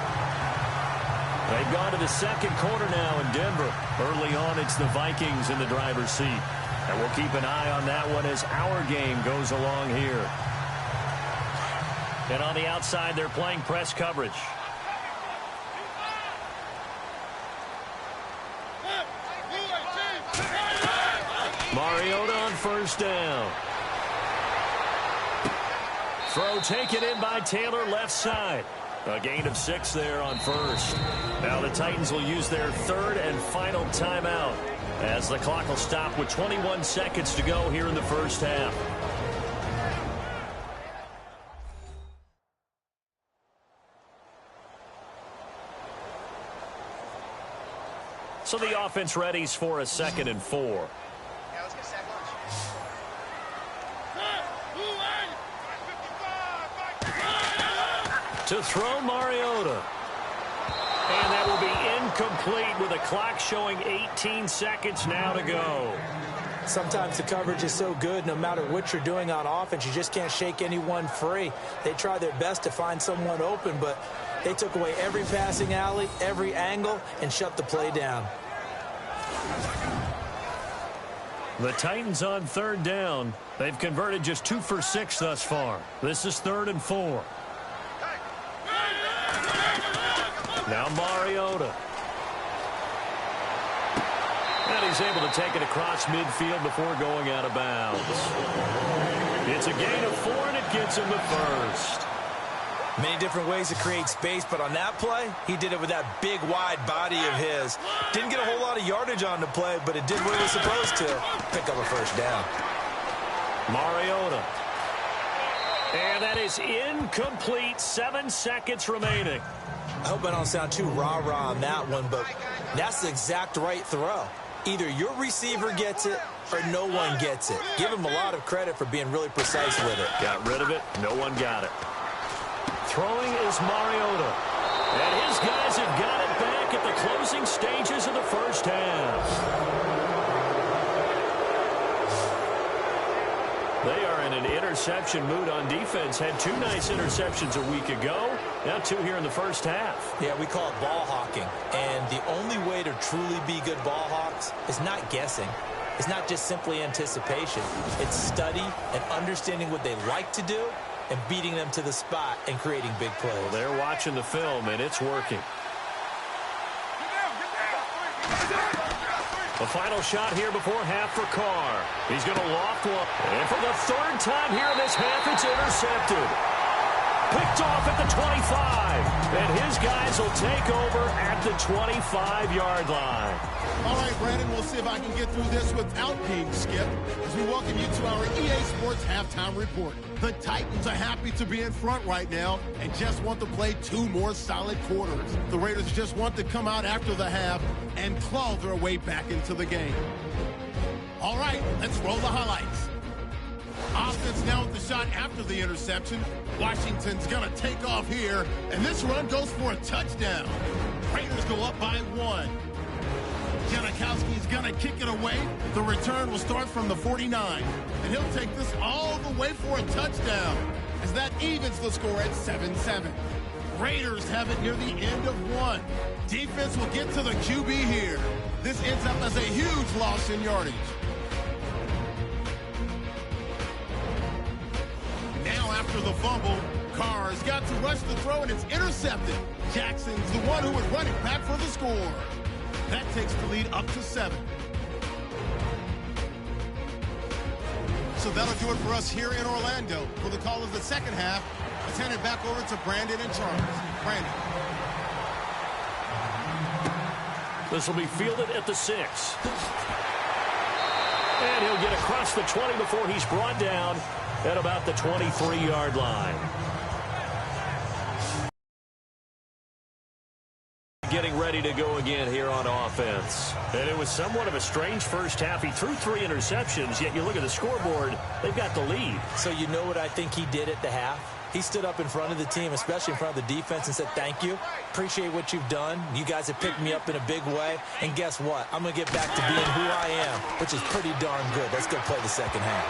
They've gone to the second quarter now in Denver. Early on, it's the Vikings in the driver's seat. And we'll keep an eye on that one as our game goes along here. And on the outside, they're playing press coverage. Mariota on first down. Throw taken in by Taylor left side. A gain of 6 there on first. Now the Titans will use their third and final timeout as the clock will stop with 21 seconds to go here in the first half. So the offense readies for a 2nd and 4. Yeah, let's get sack lunch. To throw Mariota. And that will be incomplete with a clock showing 18 seconds now to go. Sometimes the coverage is so good, no matter what you're doing on offense, you just can't shake anyone free. They try their best to find someone open, but they took away every passing alley, every angle, and shut the play down. The Titans on 3rd down. They've converted just 2 for 6 thus far. This is 3rd and 4. Now Mariota. And he's able to take it across midfield before going out of bounds. It's a gain of 4, and it gets him the first. Many different ways to create space, but on that play, he did it with that big, wide body of his. Didn't get a whole lot of yardage on the play, but it did what it was supposed to. Pick up a first down. Mariota. And that is incomplete. 7 seconds remaining. I hope I don't sound too rah-rah on that one, but that's the exact right throw. Either your receiver gets it or no one gets it. Give him a lot of credit for being really precise with it. Got rid of it. No one got it. Throwing is Mariota. And his guys have got it back at the closing stages of the first half. They are in an interception mood on defense. Had 2 nice interceptions a week ago. Now 2 here in the first half. Yeah, we call it ball hawking. And the only way to truly be good ball hawks is not guessing. It's not just simply anticipation. It's study and understanding what they like to do and beating them to the spot and creating big plays. Well, they're watching the film, and it's working. The final shot here before half for Carr. He's going to loft one. And for the 3rd time here in this half, it's intercepted. Picked off at the 25. And his guys will take over at the 25-yard line. All right, Brandon, we'll see if I can get through this without being skipped as we welcome you to our EA Sports Halftime Report. The Titans are happy to be in front right now and just want to play 2 more solid quarters. The Raiders just want to come out after the half and claw their way back into the game. All right, let's roll the highlights. Offense now with the shot after the interception. Washington's going to take off here, and this run goes for a touchdown. Raiders go up by 1. Janikowski's going to kick it away. The return will start from the 49, and he'll take this all the way for a touchdown as that evens the score at 7-7. Raiders have it near the end of 1. Defense will get to the QB here. This ends up as a huge loss in yardage. Now after the fumble, Carr's got to rush the throw, and it's intercepted. Jackson's the one who is running back for the score. That takes the lead up to 7. So that'll do it for us here in Orlando. For the call of the second half, let's hand it back over to Brandon and Charles. Brandon. This will be fielded at the 6. And he'll get across the 20 before he's brought down at about the 23-yard line. Getting ready to go again here on offense. And it was somewhat of a strange first half. He threw 3 interceptions, yet you look at the scoreboard, they've got the lead. So you know what I think he did at the half? He stood up in front of the team, especially in front of the defense, and said, thank you. Appreciate what you've done. You guys have picked me up in a big way. And guess what? I'm going to get back to being who I am, which is pretty darn good. Let's go play the second half.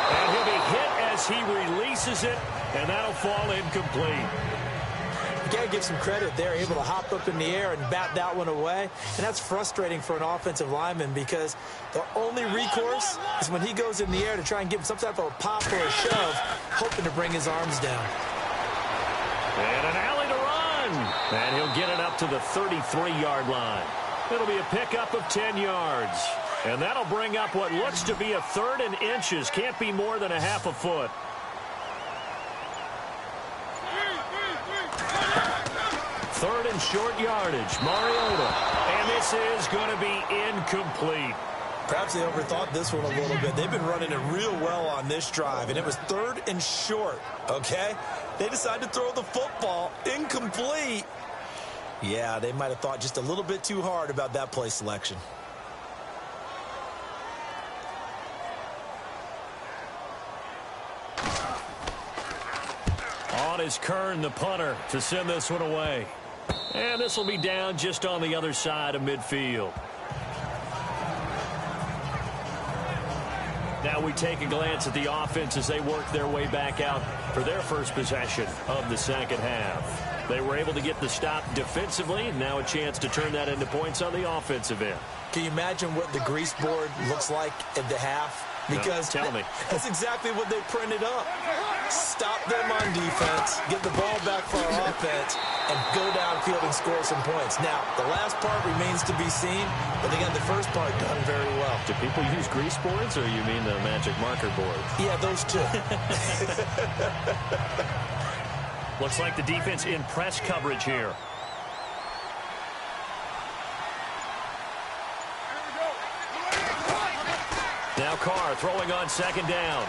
And he'll be hit as he releases it, and that'll fall incomplete. You got to give some credit there, able to hop up in the air and bat that one away. And that's frustrating for an offensive lineman because the only recourse is when he goes in the air to try and give him some type of a pop or a shove, hoping to bring his arms down. And an alley to run. And he'll get it up to the 33-yard line. It'll be a pickup of 10 yards. And that'll bring up what looks to be a 3rd and inches. Can't be more than a half a foot. Third and short yardage. Mariota. And this is going to be incomplete. Perhaps they overthought this one a little bit. They've been running it real well on this drive, and it was third and short, okay? They decided to throw the football incomplete. Yeah, they might have thought just a little bit too hard about that play selection. On is Kern, the punter, to send this one away. And this will be down just on the other side of midfield. Now we take a glance at the offense as they work their way back out for their first possession of the second half. They were able to get the stop defensively, and now a chance to turn that into points on the offensive end. Can you imagine what the grease board looks like at the half? Because no, tell me. That's exactly what they printed up. Stop them on defense, get the ball back for our offense, and go downfield and score some points. Now, the last part remains to be seen, but they got the first part done very well. Do people use grease boards, or you mean the magic marker boards? Yeah, those two. Looks like the defense in press coverage here. Now Carr throwing on second down.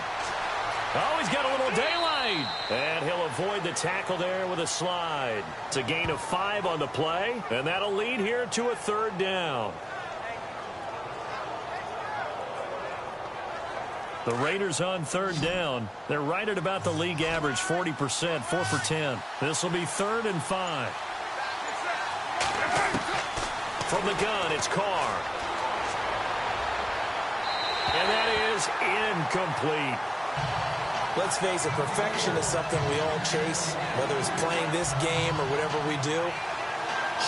Oh, he's got a little daylight. And he'll avoid the tackle there with a slide. It's a gain of 5 on the play, and that'll lead here to a third down. The Raiders on third down. They're right at about the league average, 40%, 4 for 10. This will be 3rd and 5. From the gun, it's Carr. And that is incomplete. Let's face it, perfection is something we all chase, whether it's playing this game or whatever we do.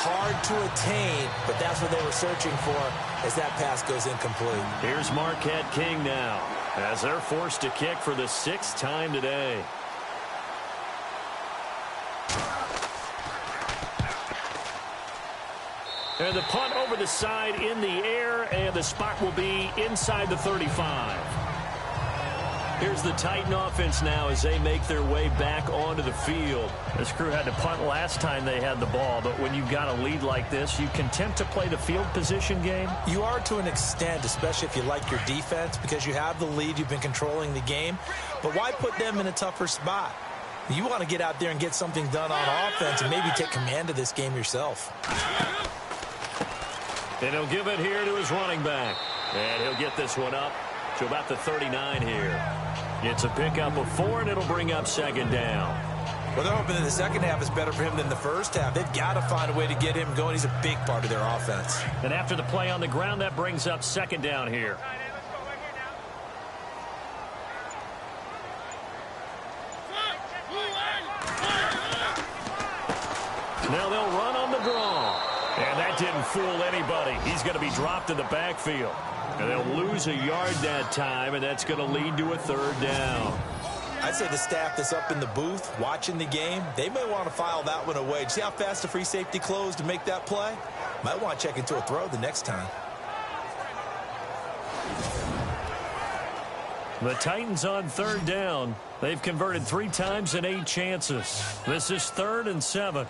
Hard to attain, but that's what they were searching for as that pass goes incomplete. Here's Marquette King now, as they're forced to kick for the 6th time today. And the punt over the side in the air, and the spot will be inside the 35. Here's the Titan offense now as they make their way back onto the field. This crew had to punt last time they had the ball, but when you've got a lead like this, you can tempt to play the field position game. You are to an extent, especially if you like your defense, because you have the lead, you've been controlling the game. But why put them in a tougher spot? You want to get out there and get something done on offense and maybe take command of this game yourself. And he'll give it here to his running back. And he'll get this one up to about the 39 here. It's a pickup of 4, and it'll bring up second down. Well, they're hoping that the second half is better for him than the first half. They've got to find a way to get him going. He's a big part of their offense. And after the play on the ground, that brings up second down here. Now they'll run on the draw. And that didn't fool anybody. He's going to be dropped in the backfield. And they'll lose a yard that time, and that's going to lead to a third down. I'd say the staff that's up in the booth watching the game, they may want to file that one away. See how fast the free safety closed to make that play? Might want to check into a throw the next time. The Titans on third down. They've converted 3 times in 8 chances. This is 3rd and 7.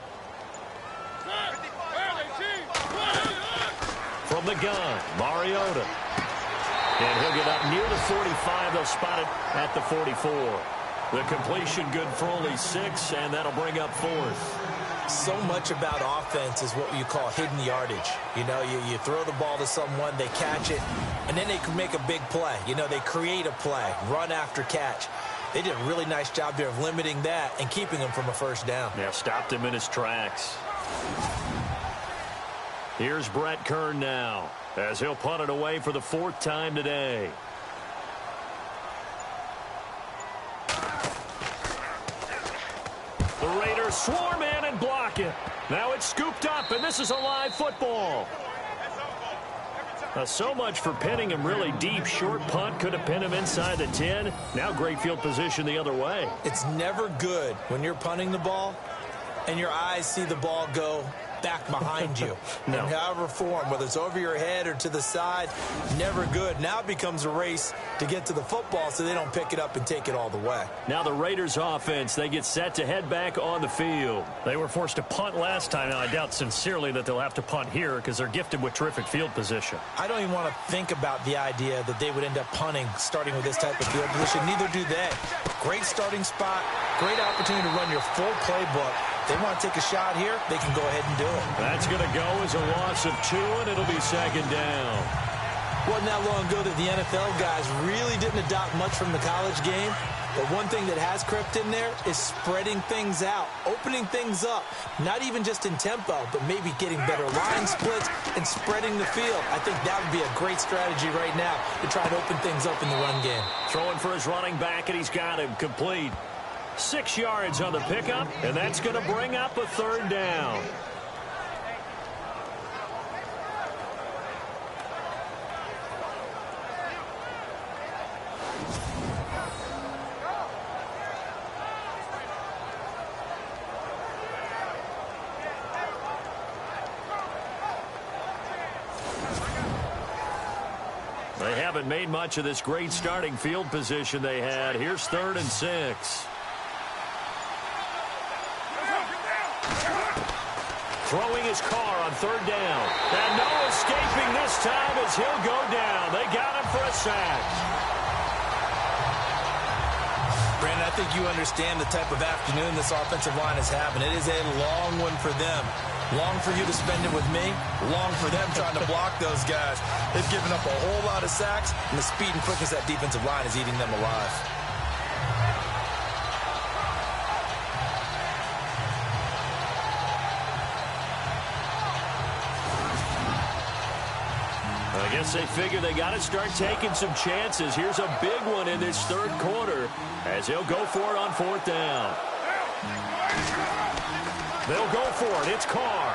From the gun, Mariota. And he'll get up near the 45. They'll spot it at the 44. The completion good for only 6, and that'll bring up 4th. So much about offense is what you call hidden yardage. You know, you throw the ball to someone, they catch it, and then they can make a big play. You know, they create a play, run after catch. They did a really nice job there of limiting that and keeping him from a first down. Yeah, stopped him in his tracks. Here's Brett Kern now, as he'll punt it away for the 4th time today. The Raiders swarm in and block it. Now it's scooped up, and this is a live football. So much for pinning him really deep. Short punt could have pinned him inside the 10. Now great field position the other way. It's never good when you're punting the ball and your eyes see the ball go back behind you. No. In however form, whether it's over your head or to the side, never good. Now it becomes a race to get to the football so they don't pick it up and take it all the way. Now the Raiders offense, they get set to head back on the field. They were forced to punt last time. Now I doubt sincerely that they'll have to punt here because they're gifted with terrific field position. I don't even want to think about the idea that they would end up punting starting with this type of field position. Neither do they. Great starting spot, great opportunity to run your full playbook. They want to take a shot here, they can go ahead and do it. That's going to go as a loss of 2, and it'll be second down. Wasn't that long ago that the NFL guys really didn't adopt much from the college game. But one thing that has crept in there is spreading things out, opening things up, not even just in tempo, but maybe getting better line splits and spreading the field. I think that would be a great strategy right now to try and open things up in the run game. Throwing for his running back, and he's got him complete. 6 yards on the pickup, and that's going to bring up a third down. They haven't made much of this great starting field position they had. Here's 3rd and 6. Throwing his car on 3rd down. And no escaping this time as he'll go down. They got him for a sack. Brandon, I think you understand the type of afternoon this offensive line is having. It is a long one for them. Long for you to spend it with me. Long for them trying to block those guys. They've given up a whole lot of sacks, and the speed and quickness of that defensive line is eating them alive. I guess they figure they got to start taking some chances. Here's a big one in this 3rd quarter as he'll go for it on 4th down. They'll go for it. It's Carr.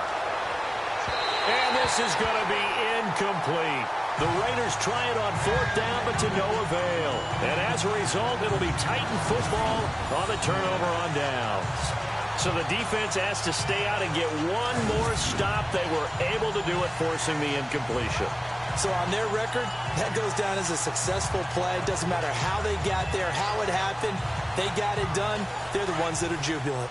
And this is going to be incomplete. The Raiders try it on 4th down, but to no avail. And as a result, it'll be Titan football on the turnover on downs. So the defense has to stay out and get one more stop. They were able to do it, forcing the incompletion. So on their record, that goes down as a successful play. Doesn't matter how they got there, how it happened. They got it done. They're the ones that are jubilant.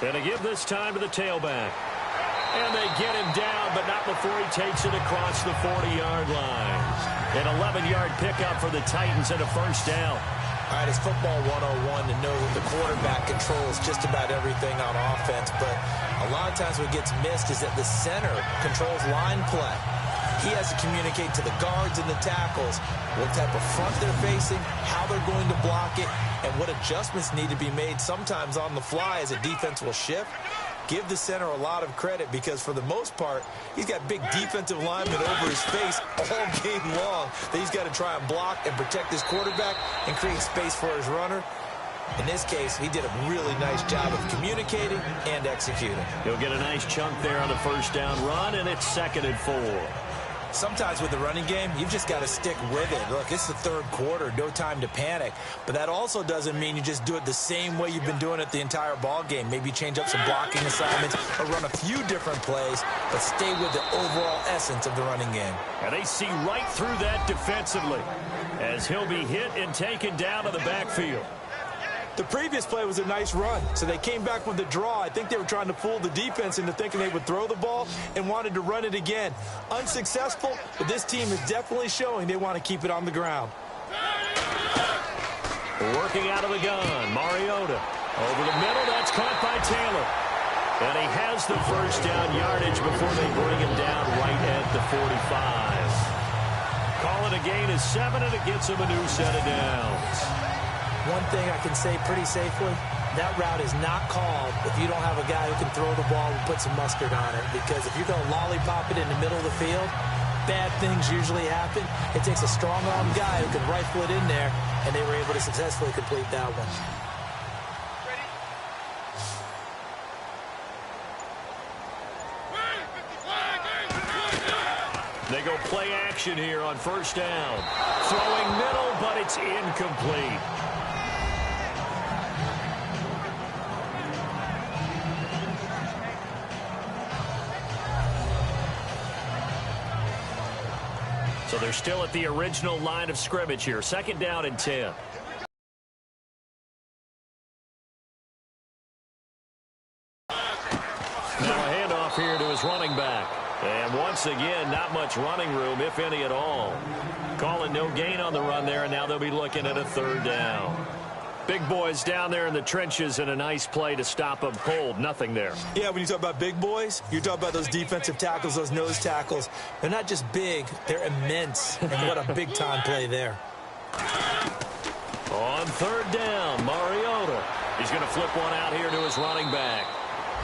And to give this time to the tailback. And they get him down, but not before he takes it across the 40-yard line. An 11-yard pickup for the Titans and a 1st down. All right, it's football 101 to know that the quarterback controls just about everything on offense, but a lot of times what gets missed is that the center controls line play. He has to communicate to the guards and the tackles what type of front they're facing, how they're going to block it, and what adjustments need to be made sometimes on the fly as a defense will shift. Give the center a lot of credit because, for the most part, he's got big defensive linemen over his face all game long that he's got to try and block and protect his quarterback and create space for his runner. In this case, he did a really nice job of communicating and executing. He'll get a nice chunk there on the 1st down run, and it's 2nd and 4. Sometimes with the running game, you've just got to stick with it. Look, it's the 3rd quarter, no time to panic. But that also doesn't mean you just do it the same way you've been doing it the entire ball game. Maybe change up some blocking assignments or run a few different plays, but stay with the overall essence of the running game. And they see right through that defensively as he'll be hit and taken down to the backfield. The previous play was a nice run, so they came back with a draw. I think they were trying to fool the defense into thinking they would throw the ball and wanted to run it again. Unsuccessful, but this team is definitely showing they want to keep it on the ground. Working out of the gun, Mariota. Over the middle, that's caught by Taylor. And he has the 1st down yardage before they bring him down right at the 45. Call it a gain of 7, and it gets him a new set of downs. One thing I can say pretty safely, that route is not called if you don't have a guy who can throw the ball and put some mustard on it. Because if you're going to lollipop it in the middle of the field, bad things usually happen. It takes a strong-arm guy who can rifle it in there, and they were able to successfully complete that one. They go play action here on first down. Throwing middle, but it's incomplete. So they're still at the original line of scrimmage here. Second down and 10. Now a handoff here to his running back. And once again, not much running room, if any at all. Calling no gain on the run there, and now they'll be looking at a third down. Big boys down there in the trenches, and a nice play to stop them cold. Nothing there. Yeah, when you talk about big boys, you're talking about those defensive tackles, those nose tackles. They're not just big, they're immense. And what a big-time play there. On third down, Mariota. He's going to flip one out here to his running back.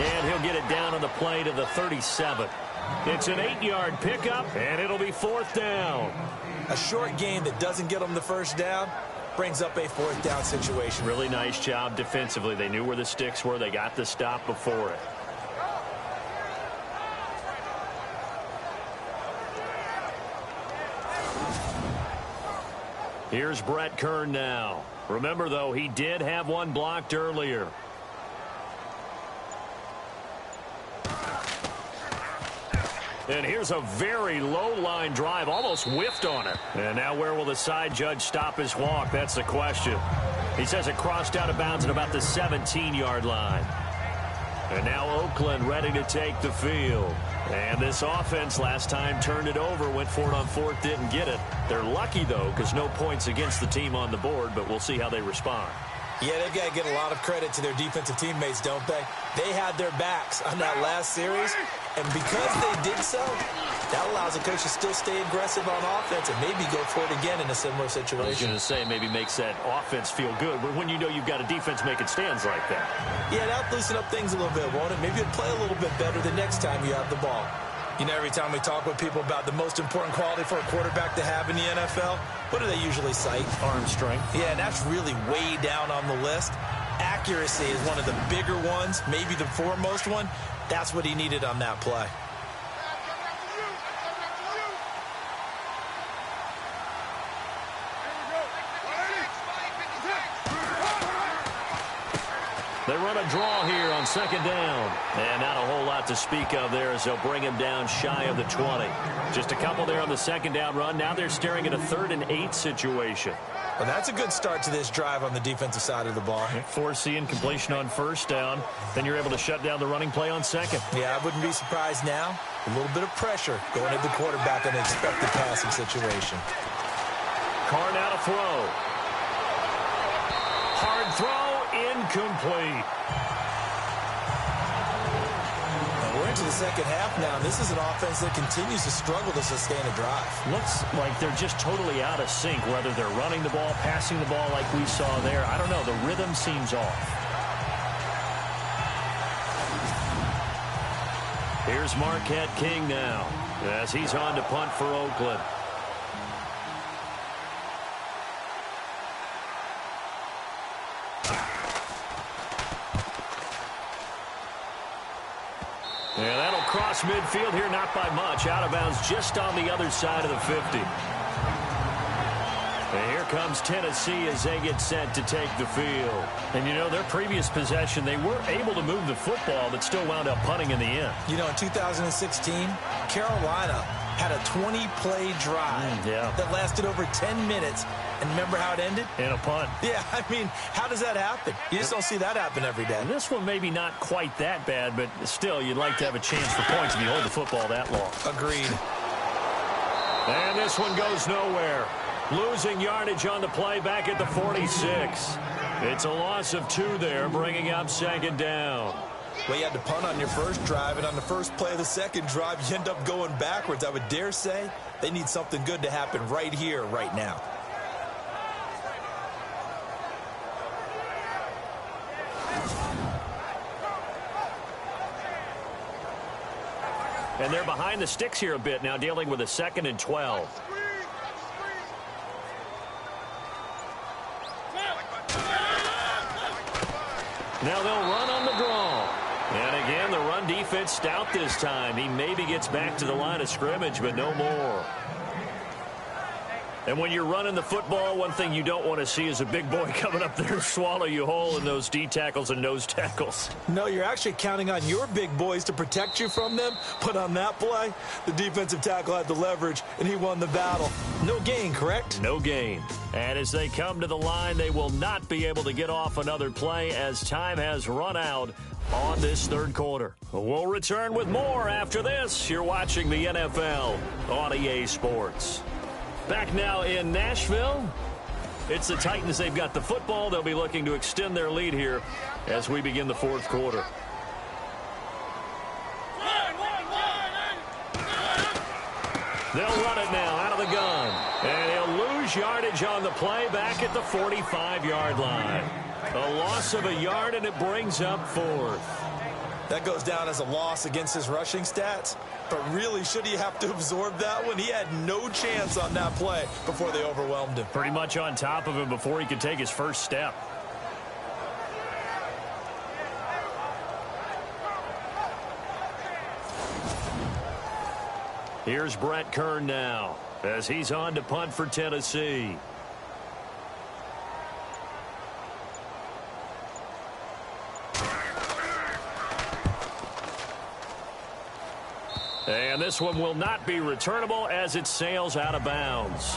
And he'll get it down on the play to the 37. It's an 8-yard pickup, and it'll be fourth down. A short gain that doesn't get them the first down brings up a fourth down situation. Really nice job defensively. They knew where the sticks were. They got the stop before it. Here's Brett Kern now. Remember, though, he did have one blocked earlier. And here's a very low-line drive, almost whiffed on it. And now where will the side judge stop his walk? That's the question. He says it crossed out of bounds at about the 17-yard line. And now Oakland ready to take the field. And this offense last time turned it over, went for it on fourth, didn't get it. They're lucky, though, because no points against the team on the board, but we'll see how they respond. Yeah, they've got to get a lot of credit to their defensive teammates, don't they? They had their backs on that last series, and because they did so, that allows the coach to still stay aggressive on offense and maybe go for it again in a similar situation. I was going to say, maybe makes that offense feel good, but when you know you've got a defense making stands like that. Yeah, that'll loosen up things a little bit, won't it? Maybe you'll play a little bit better the next time you have the ball. You know, every time we talk with people about the most important quality for a quarterback to have in the NFL, what do they usually cite? Arm strength. Yeah, and that's really way down on the list. Accuracy is one of the bigger ones, maybe the foremost one. That's what he needed on that play. They run a draw here on second down. And not a whole lot to speak of there as they'll bring him down shy of the 20. Just a couple there on the second down run. Now they're staring at a 3rd and 8 situation. Well, that's a good start to this drive on the defensive side of the ball. Foreseeing completion on first down. Then you're able to shut down the running play on second. Yeah, I wouldn't be surprised now. A little bit of pressure going at the quarterback in an expected passing situation. Carr now to throw. Hard throw, incomplete. We're into the second half now. This is an offense that continues to struggle to sustain a drive. Looks like they're just totally out of sync, whether they're running the ball, passing the ball like we saw there. I don't know. The rhythm seems off. Here's Marquette King now as he's on to punt for Oakland. Yeah, that'll cross midfield here, not by much. Out of bounds just on the other side of the 50. And here comes Tennessee as they get set to take the field. And, you know, their previous possession, they were able to move the football, but still wound up punting in the end. You know, in 2016, Carolina had a 20-play drive that lasted over 10 minutes. And remember how it ended? In a punt. Yeah, I mean, how does that happen? You just don't see that happen every day. And this one maybe not quite that bad, but still, you'd like to have a chance for points if you hold the football that long. Agreed. And this one goes nowhere. Losing yardage on the play back at the 46. It's a loss of 2 there, bringing up second down. Well, you had to punt on your first drive, and on the first play of the second drive, you end up going backwards. I would dare say they need something good to happen right here, right now. And they're behind the sticks here a bit now, dealing with a 2nd and 12. Now they'll run on the draw. And again, the run defense defense stout this time. He maybe gets back to the line of scrimmage, but no more. And when you're running the football, one thing you don't want to see is a big boy coming up there and swallow you whole in those D tackles and nose tackles. No, you're actually counting on your big boys to protect you from them. But on that play, the defensive tackle had the leverage, and he won the battle. No gain, correct? No gain. And as they come to the line, they will not be able to get off another play as time has run out on this third quarter. We'll return with more after this. You're watching the NFL on EA Sports. Back now in Nashville. It's the Titans. They've got the football. They'll be looking to extend their lead here as we begin the fourth quarter. They'll run it now out of the gun. And he'll lose yardage on the play back at the 45-yard line. A loss of a yard, and it brings up fourth. That goes down as a loss against his rushing stats. But really, should he have to absorb that one? He had no chance on that play before they overwhelmed him. Pretty much on top of him before he could take his first step. Here's Brett Kern now as he's on to punt for Tennessee. And this one will not be returnable as it sails out of bounds.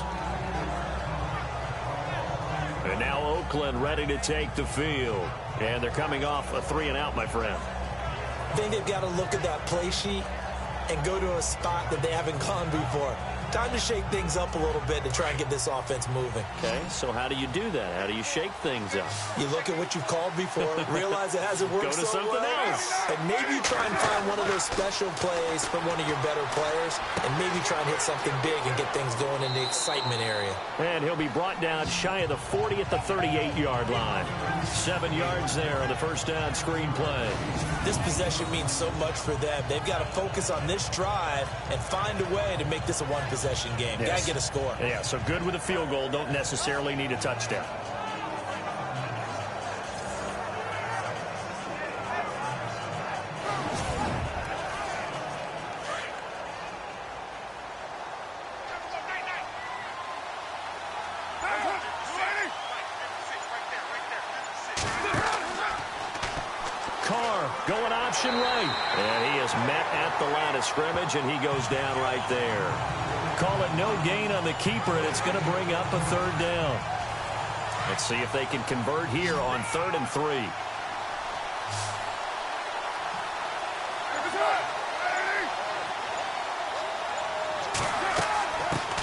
And now Oakland ready to take the field. And they're coming off a 3-and-out, my friend. I think they've got to look at that play sheet and go to a spot that they haven't gone before. Time to shake things up a little bit to try and get this offense moving. Okay, so how do you do that? How do you shake things up? You look at what you've called before, realize it hasn't worked Go to so something well, else. and maybe try and find one of those special plays from one of your better players, and maybe try and hit something big and get things going in the excitement area. And he'll be brought down shy of the 40 at the 38-yard line. 7 yards there on the first down screen play. This possession means so much for them. They've got to focus on this drive and find a way to make this a one-possession game. Yes. Got to get a score. Yeah, so good with a field goal. Don't necessarily need a touchdown. Going option right. And he is met at the line of scrimmage, and he goes down right there. Call it no gain on the keeper, and it's going to bring up a third down. Let's see if they can convert here on 3rd and 3.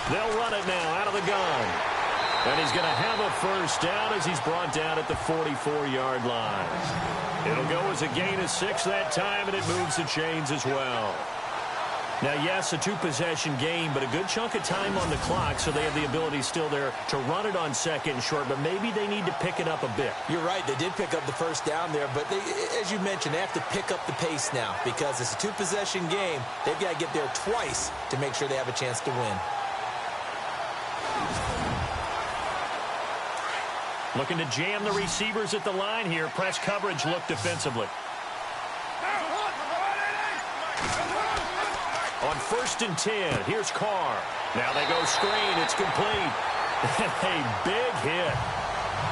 They'll run it now out of the gun. And he's going to have a first down as he's brought down at the 44-yard line. It'll go as a gain of 6 that time, and it moves the chains as well. Now, yes, a 2-possession game, but a good chunk of time on the clock, so they have the ability still there to run it on 2nd and short, but maybe they need to pick it up a bit. You're right. They did pick up the first down there, but they, as you mentioned, they have to pick up the pace now because it's a 2-possession game. They've got to get there twice to make sure they have a chance to win. Looking to jam the receivers at the line here. Press coverage look defensively. On 1st and 10, here's Carr. Now they go screen. It's complete. A big hit.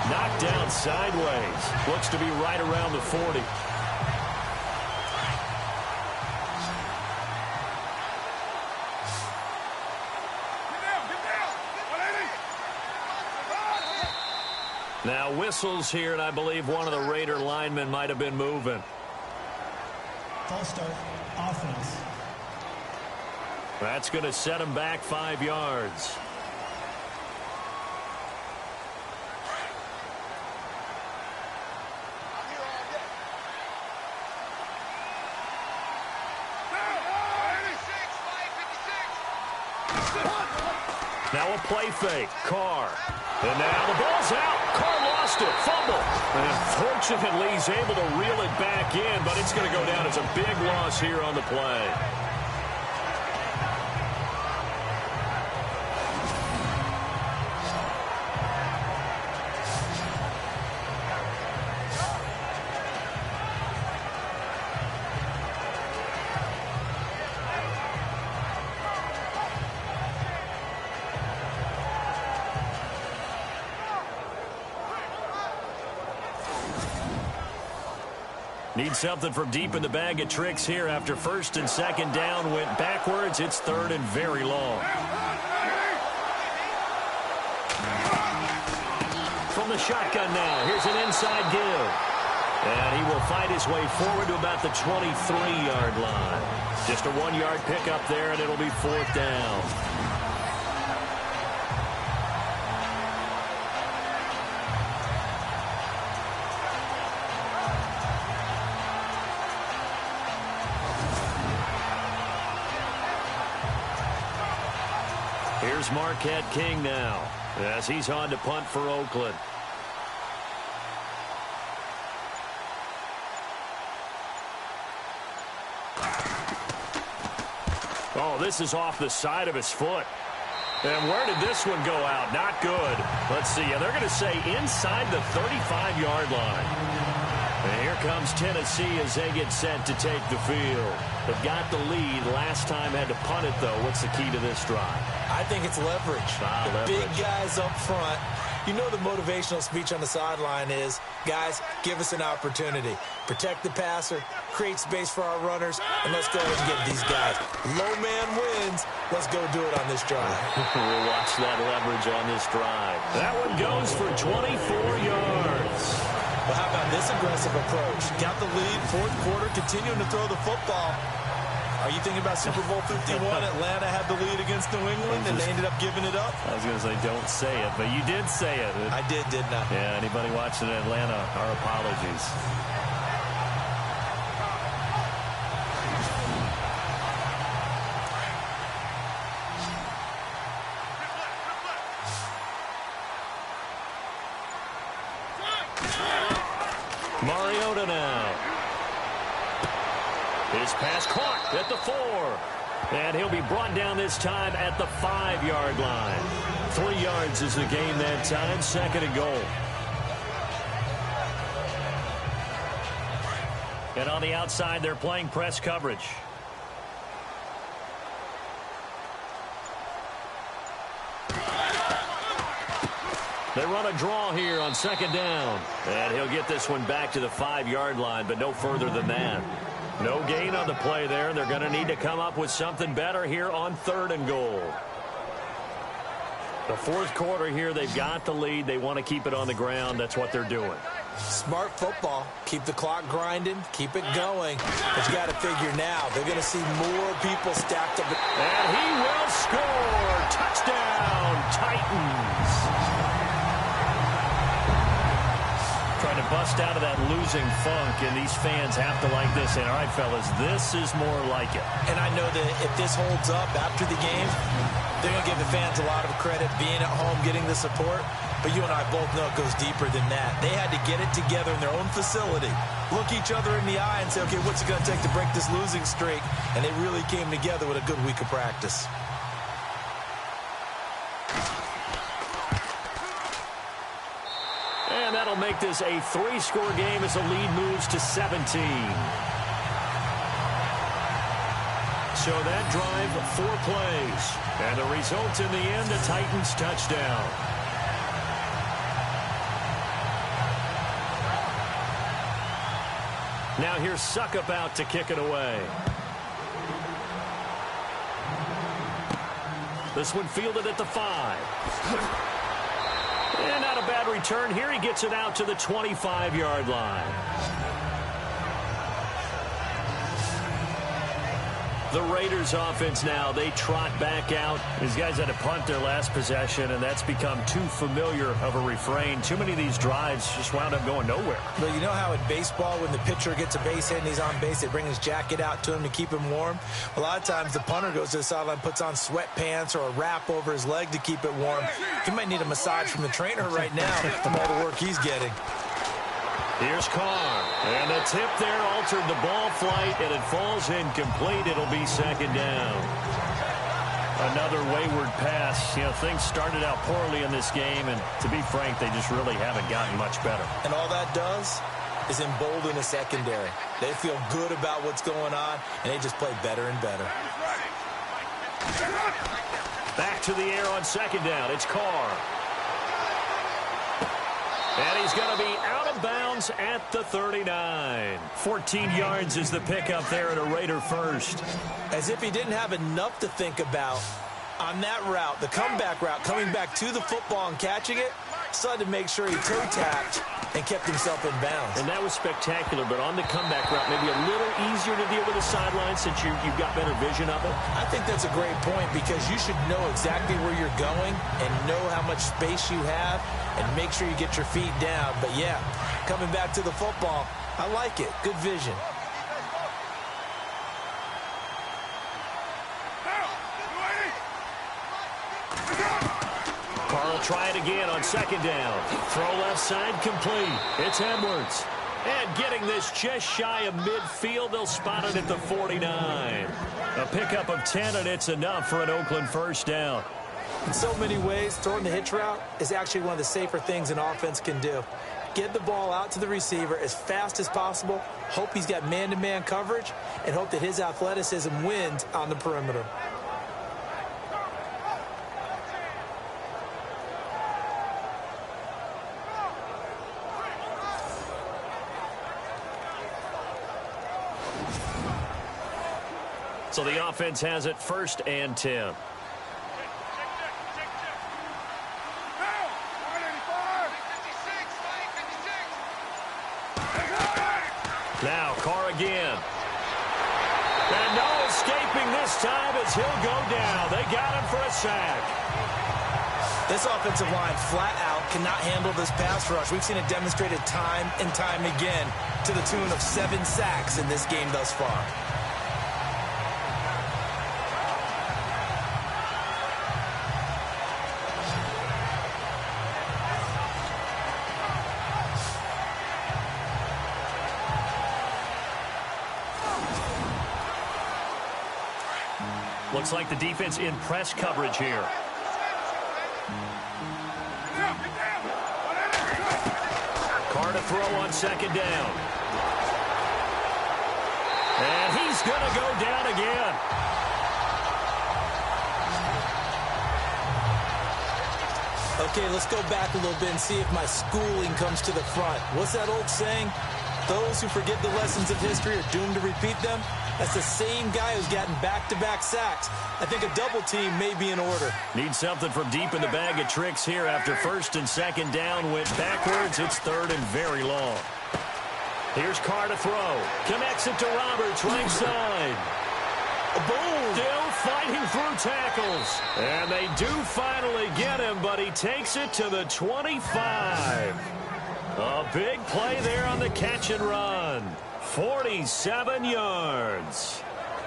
Knocked down sideways. Looks to be right around the 40. Now whistles here, and I believe one of the Raider linemen might have been moving. False start, offense. That's going to set him back 5 yards. Now a play fake. Carr. And now the ball's out. Carr lost it. Fumble. And unfortunately, he's able to reel it back in, but it's going to go down as a big loss here on the play. Need something from deep in the bag of tricks here after first and second down went backwards. It's third and very long. From the shotgun now, here's an inside give. And he will fight his way forward to about the 23-yard line. Just a 1-yard pickup there, and it'll be fourth down. Here's Marquette King now, as he's on to punt for Oakland. Oh, this is off the side of his foot. And where did this one go out? Not good. Let's see. They're going to say inside the 35-yard line. And here comes Tennessee as they get set to take the field. They've got the lead. Last time had to punt it, though. What's the key to this drive? I think it's leverage. The big guys up front. You know the motivational speech on the sideline is, guys, give us an opportunity. Protect the passer, create space for our runners, and let's go ahead and get these guys. Low man wins. Let's go do it on this drive. We'll watch that leverage on this drive. That one goes for 24 yards. Well, how about this aggressive approach? Got the lead, fourth quarter, continuing to throw the football. Are you thinking about Super Bowl 51? Atlanta had the lead against New England, and they ended up giving it up? I was going to say, don't say it, but you did say it. I did, didn't I? Yeah, anybody watching Atlanta, our apologies. Mariota now. His pass caught at the 4. And he'll be brought down this time at the 5-yard line. 3 yards is the gain that time. Second and goal. And on the outside, they're playing press coverage. They run a draw here on second down. And he'll get this one back to the 5-yard line, but no further than that. No gain on the play there. They're going to need to come up with something better here on third and goal. The fourth quarter here, they've got the lead. They want to keep it on the ground. That's what they're doing. Smart football. Keep the clock grinding. Keep it going. But you got to figure now, they're going to see more people stacked up. And he will score. Touchdown, Titans. Trying to bust out of that losing funk, and these fans have to like this. And all right, fellas, this is more like it. And I know that if this holds up after the game, they're going to give the fans a lot of credit being at home, getting the support. But you and I both know it goes deeper than that. They had to get it together in their own facility, look each other in the eye and say, okay, what's it going to take to break this losing streak? And they really came together with a good week of practice. And that'll make this a 3-score game as the lead moves to 17. So that drive, 4 plays. And the result in the end, a Titans touchdown. Now here's Suckup out to kick it away. This one fielded at the 5. And not a bad return here. He gets it out to the 25-yard line. The Raiders offense now, they trot back out. These guys had to punt their last possession, and that's become too familiar of a refrain. Too many of these drives just wound up going nowhere. But you know how in baseball, when the pitcher gets a base hit and he's on base, they bring his jacket out to him to keep him warm? A lot of times the punter goes to the sideline, puts on sweatpants or a wrap over his leg to keep it warm. He might need a massage from the trainer right now from all the work he's getting. Here's Carr. And the tip there altered the ball flight, and it falls incomplete. It'll be second down. Another wayward pass. You know, things started out poorly in this game, and to be frank, they just really haven't gotten much better. And all that does is embolden the secondary. They feel good about what's going on, and they just play better and better. Back to the air on second down. It's Carr. And he's going to be out of bounds at the 39. 14 yards is the pickup there at a Raider first. As if he didn't have enough to think about on that route, the comeback route, coming back to the football and catching it, decided to make sure he toe-tapped and kept himself in bounds. And that was spectacular, but on the comeback route, maybe a little easier to deal with the sideline since you've got better vision of it. I think that's a great point because you should know exactly where you're going and know how much space you have and make sure you get your feet down. But, yeah, coming back to the football, I like it. Good vision. Carl try it again on second down. Throw left side complete. It's Edwards. And getting this just shy of midfield, they'll spot it at the 49. A pickup of 10, and it's enough for an Oakland first down. In so many ways, throwing the hitch route is actually one of the safer things an offense can do. Get the ball out to the receiver as fast as possible, hope he's got man-to-man coverage, and hope that his athleticism wins on the perimeter. So the offense has it first and 10. Now Carr again. And no escaping this time as he'll go down. They got him for a sack. This offensive line flat out cannot handle this pass rush. We've seen it demonstrated time and time again to the tune of 7 sacks in this game thus far. Looks like the defense in press coverage here. Carr to throw on second down. And he's going to go down again. Okay, let's go back a little bit and see if my schooling comes to the front. What's that old saying? Those who forget the lessons of history are doomed to repeat them. That's the same guy who's gotten back-to-back sacks. I think a double team may be in order. Need something from deep in the bag of tricks here after first and second down went backwards. It's third and very long. Here's Carr to throw. Connects it to Roberts, right side. Boom! Still fighting through tackles. And they do finally get him, but he takes it to the 25. A big play there on the catch and run. 47 yards.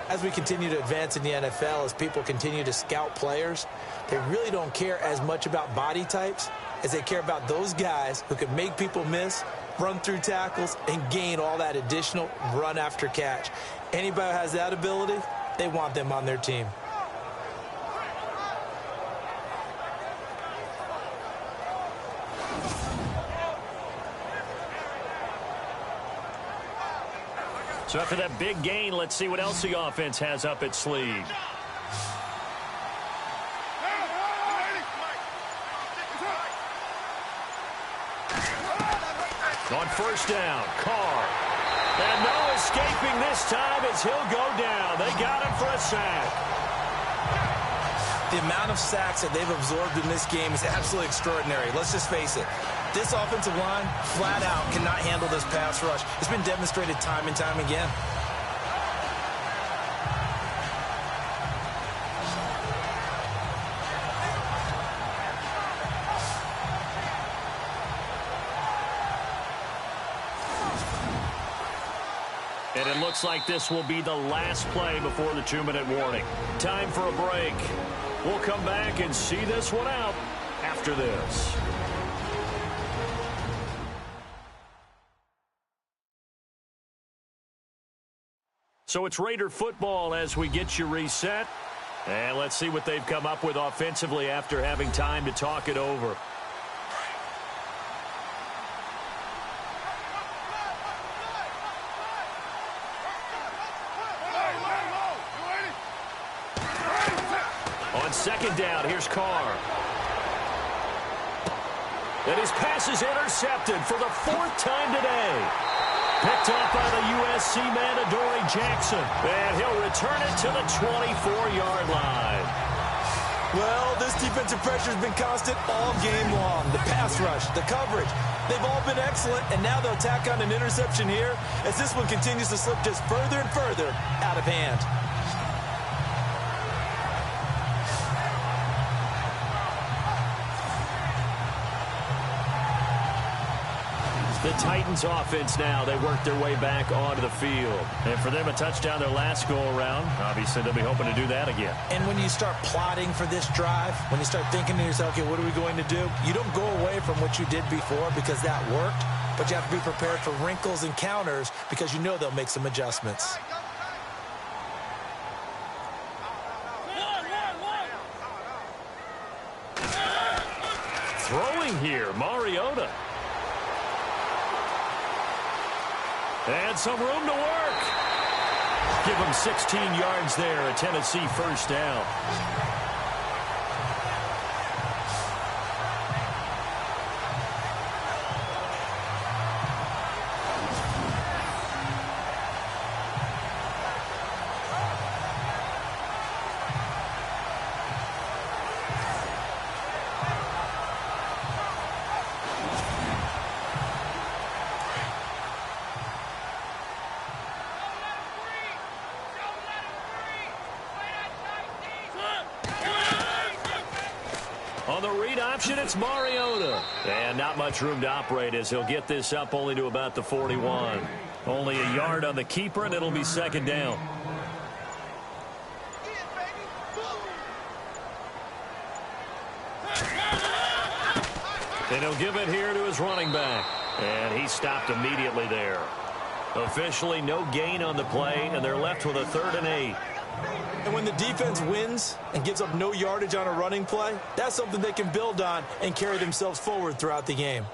As we continue to advance in the NFL, as people continue to scout players, they really don't care as much about body types as they care about those guys who can make people miss, run through tackles, and gain all that additional run after catch. Anybody who has that ability, they want them on their team. So after that big gain, let's see what else the offense has up its sleeve. On first down, Carr. And no escaping this time as he'll go down. They got him for a sack. The amount of sacks that they've absorbed in this game is absolutely extraordinary. Let's just face it. This offensive line, flat out, cannot handle this pass rush. It's been demonstrated time and time again. And it looks like this will be the last play before the 2-minute warning. Time for a break. We'll come back and see this one out after this. So it's Raider football as we get you reset. And let's see what they've come up with offensively after having time to talk it over. On second down, here's Carr. And his pass is intercepted for the 4th time today. Picked up by the USC man, Adoree Jackson. And he'll return it to the 24-yard line. Well, this defensive pressure has been constant all game long. The pass rush, the coverage, they've all been excellent, and now they'll tack on an interception here as this one continues to slip just further and further out of hand. The Titans offense now, they work their way back onto the field. And for them, a touchdown their last go-around. Obviously, they'll be hoping to do that again. And when you start plotting for this drive, when you start thinking to yourself, okay, what are we going to do? You don't go away from what you did before because that worked, but you have to be prepared for wrinkles and counters because you know they'll make some adjustments. Throwing here, Mariota. And some room to work. Give him 16 yards there, a Tennessee first down. On the read option, it's Mariota. And not much room to operate as he'll get this up only to about the 41. Only a yard on the keeper, and it'll be second down. And he'll give it here to his running back. And he stopped immediately there. Officially no gain on the play, and they're left with a 3rd and 8. And when the defense wins and gives up no yardage on a running play, that's something they can build on and carry themselves forward throughout the game.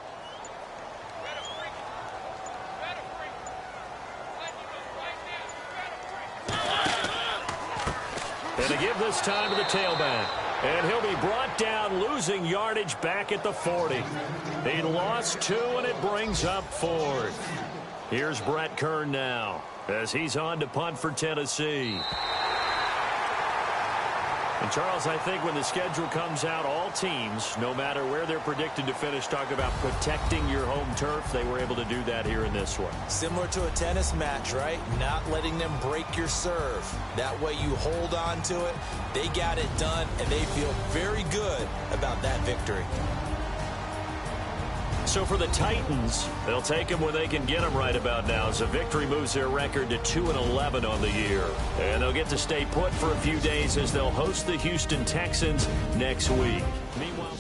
And to give this time to the tailback. And he'll be brought down, losing yardage back at the 40. He lost 2, and it brings up 4th. Here's Brett Kern now as he's on to punt for Tennessee. And, Charles, I think when the schedule comes out, all teams, no matter where they're predicted to finish, talk about protecting your home turf. They were able to do that here in this one. Similar to a tennis match, right? Not letting them break your serve. That way you hold on to it. They got it done, and they feel very good about that victory. So for the Titans, they'll take them when they can get them right about now as a victory moves their record to 2-11 on the year. And they'll get to stay put for a few days as they'll host the Houston Texans next week. Meanwhile...